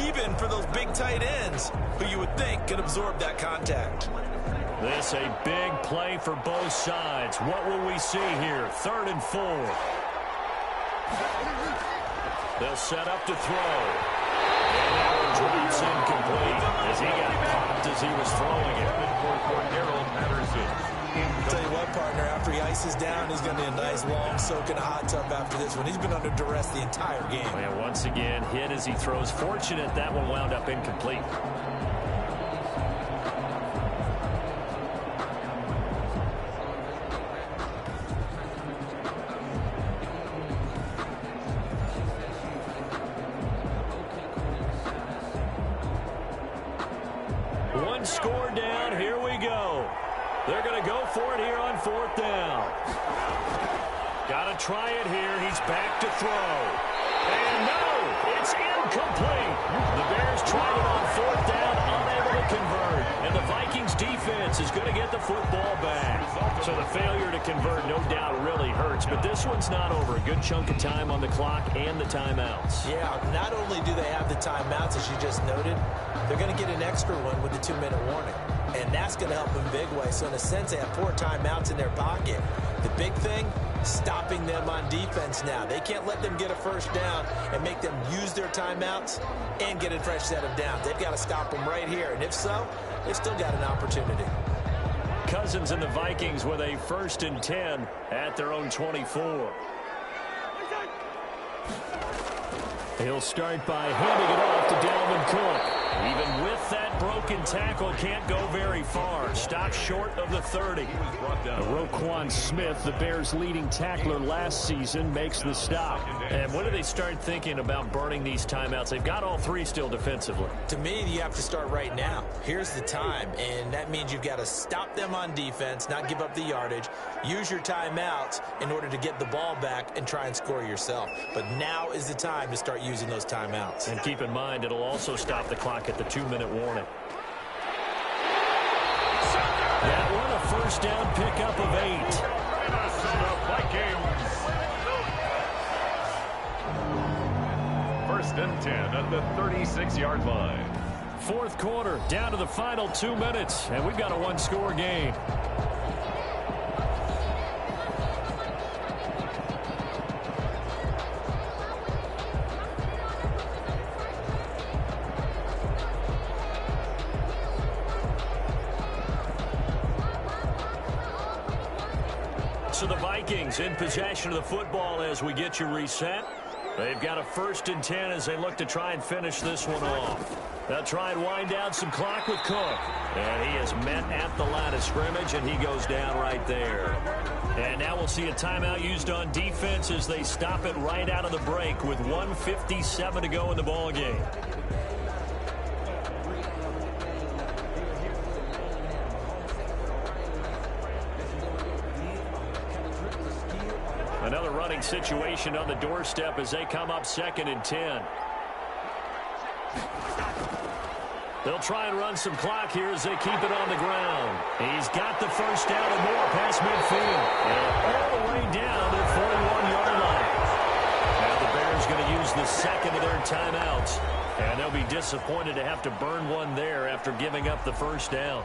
even for those big tight ends who you would think could absorb that contact.
This a big play for both sides. What will we see here? 3rd and 4. They'll set up to throw. And that one drops incomplete as he got popped as he was throwing it.
I'll tell you what, partner, after he ices down, he's going to be a nice long soak in a hot tub after this one. He's been under duress the entire game.
And once again, hit as he throws. Fortunate that one wound up incomplete. One score down. Here we go. They're going to go for it here on 4th down. Got to try it here. He's back to throw. And no, it's incomplete. The Bears tried it on 4th down, unable to convert. And the Vikings defense is going to get the football back. So the failure to convert, no doubt, really hurts. But this one's not over. A good chunk of time on the clock and the timeouts.
Yeah, not only do they have the timeouts, as you just noted, they're going to get an extra one with the 2-minute warning. And that's going to help them big way. So in a sense, they have 4 timeouts in their pocket. The big thing, stopping them on defense now. They can't let them get a 1st down and make them use their timeouts and get a fresh set of downs. They've got to stop them right here. And if so, they've still got an opportunity.
Cousins and the Vikings with a 1st and 10 at their own 24. He'll start by handing it off to Dalvin Cook. Even with that broken tackle, can't go very far. Stopped short of the 30. Roquan Smith, the Bears' leading tackler last season, makes the stop. And when do they start thinking about burning these timeouts? They've got all 3 still defensively.
To me, you have to start right now. Here's the time, and that means you've got to stop them on defense, not give up the yardage, use your timeouts in order to get the ball back and try and score yourself. But now is the time to start using those timeouts.
And keep in mind, it'll also stop the clock at the 2-minute warning. That one, a 1st down pickup of 8.
Minnesota Vikings. 1st and 10 at the 36-yard line.
4th quarter, down to the final 2 minutes, and we've got a 1-score game. So the Vikings in possession of the football as we get you reset. They've got a 1st and 10 as they look to try and finish this one off. They'll try and wind down some clock with Cook. And he is met at the line of scrimmage, and he goes down right there. And now we'll see a timeout used on defense as they stop it right out of the break with 1:57 to go in the ball game. Another running situation on the doorstep as they come up 2nd and 10. They'll try and run some clock here as they keep it on the ground. He's got the 1st down and more past midfield. And all the way down to the 41-yard line. Now the Bears going to use the 2nd of their timeouts. And they'll be disappointed to have to burn one there after giving up the 1st down.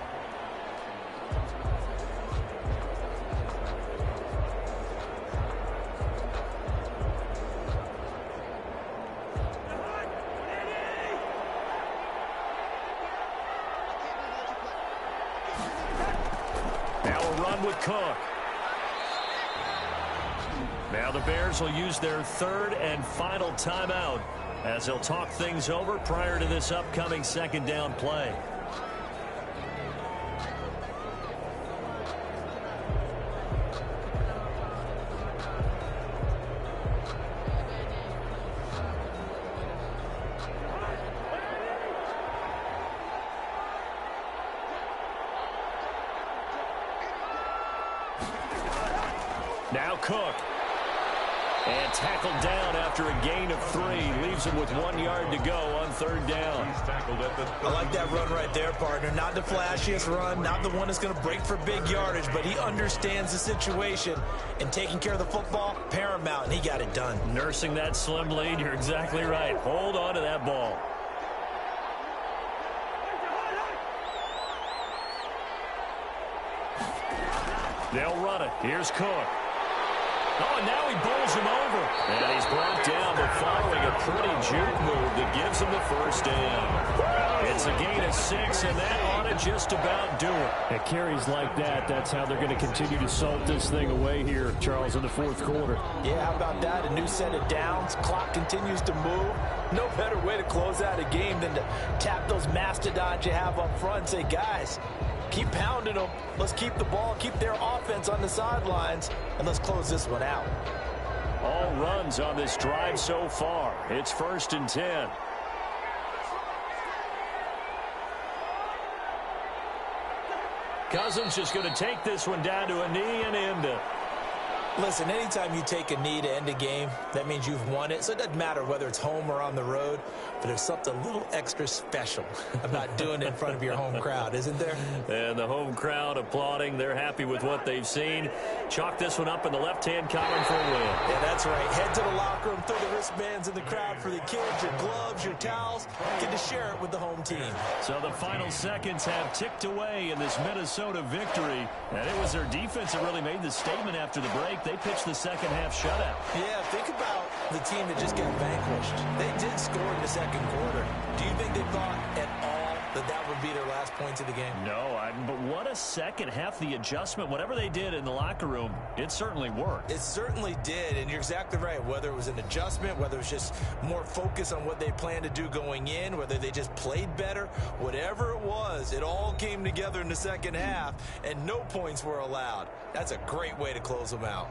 With Cook. Now the Bears will use their 3rd and final timeout as he'll talk things over prior to this upcoming second down play. Now Cook. And tackled down after a gain of 3. Leaves him with 1 yard to go on third down.
I like that run right there, partner. Not the flashiest run, not the one that's going to break for big yardage, but he understands the situation, and taking care of the football, paramount, and he got it done.
Nursing that slim lead, you're exactly right. Hold on to that ball. They'll run it. Here's Cook. Oh, and now he bowls him over. And he's brought down, but following a pretty juke move that gives him the first down. It's a gain of 6, and that ought to just about do it.
At carries like that, that's how they're going to continue to salt this thing away here, Charles, in the fourth quarter.
Yeah, how about that? A new set of downs. Clock continues to move. No better way to close out a game than to tap those mastodons you have up front and say, guys, keep pounding them. Let's keep the ball, keep their offense on the sidelines, and let's close this one out.
All runs on this drive so far. It's 1st and 10. Cousins just going to take this one down to a knee and end it.
Listen, anytime you take a knee to end a game, that means you've won it. So it doesn't matter whether it's home or on the road, but there's something a little extra special about doing it in front of your home crowd, isn't there?
And the home crowd applauding. They're happy with what they've seen. Chalk this one up in the left-hand column for a win.
Yeah, that's right. Head to the locker room, throw the wristbands in the crowd for the kids, your gloves, your towels. Get to share it with the home team.
So the final seconds have ticked away in this Minnesota victory. And it was their defense that really made the statement after the break. They pitched the second half shutout.
Yeah, think about the team that just got vanquished. They did score in the second quarter. Do you think they thought at all that that would be their last points of the game?
No, but what a second half. The adjustment, whatever they did in the locker room, it certainly worked.
It certainly did, and you're exactly right. Whether it was an adjustment, whether it was just more focus on what they planned to do going in, whether they just played better, whatever it was, it all came together in the second half, and no points were allowed. That's a great way to close them out.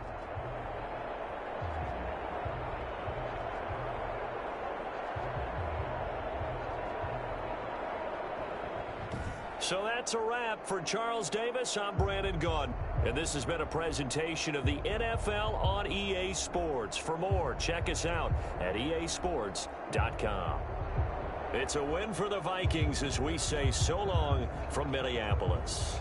So that's a wrap for Charles Davis. I'm Brandon Gaudin, and this has been a presentation of the NFL on EA Sports. For more, check us out at easports.com. It's a win for the Vikings as we say so long from Minneapolis.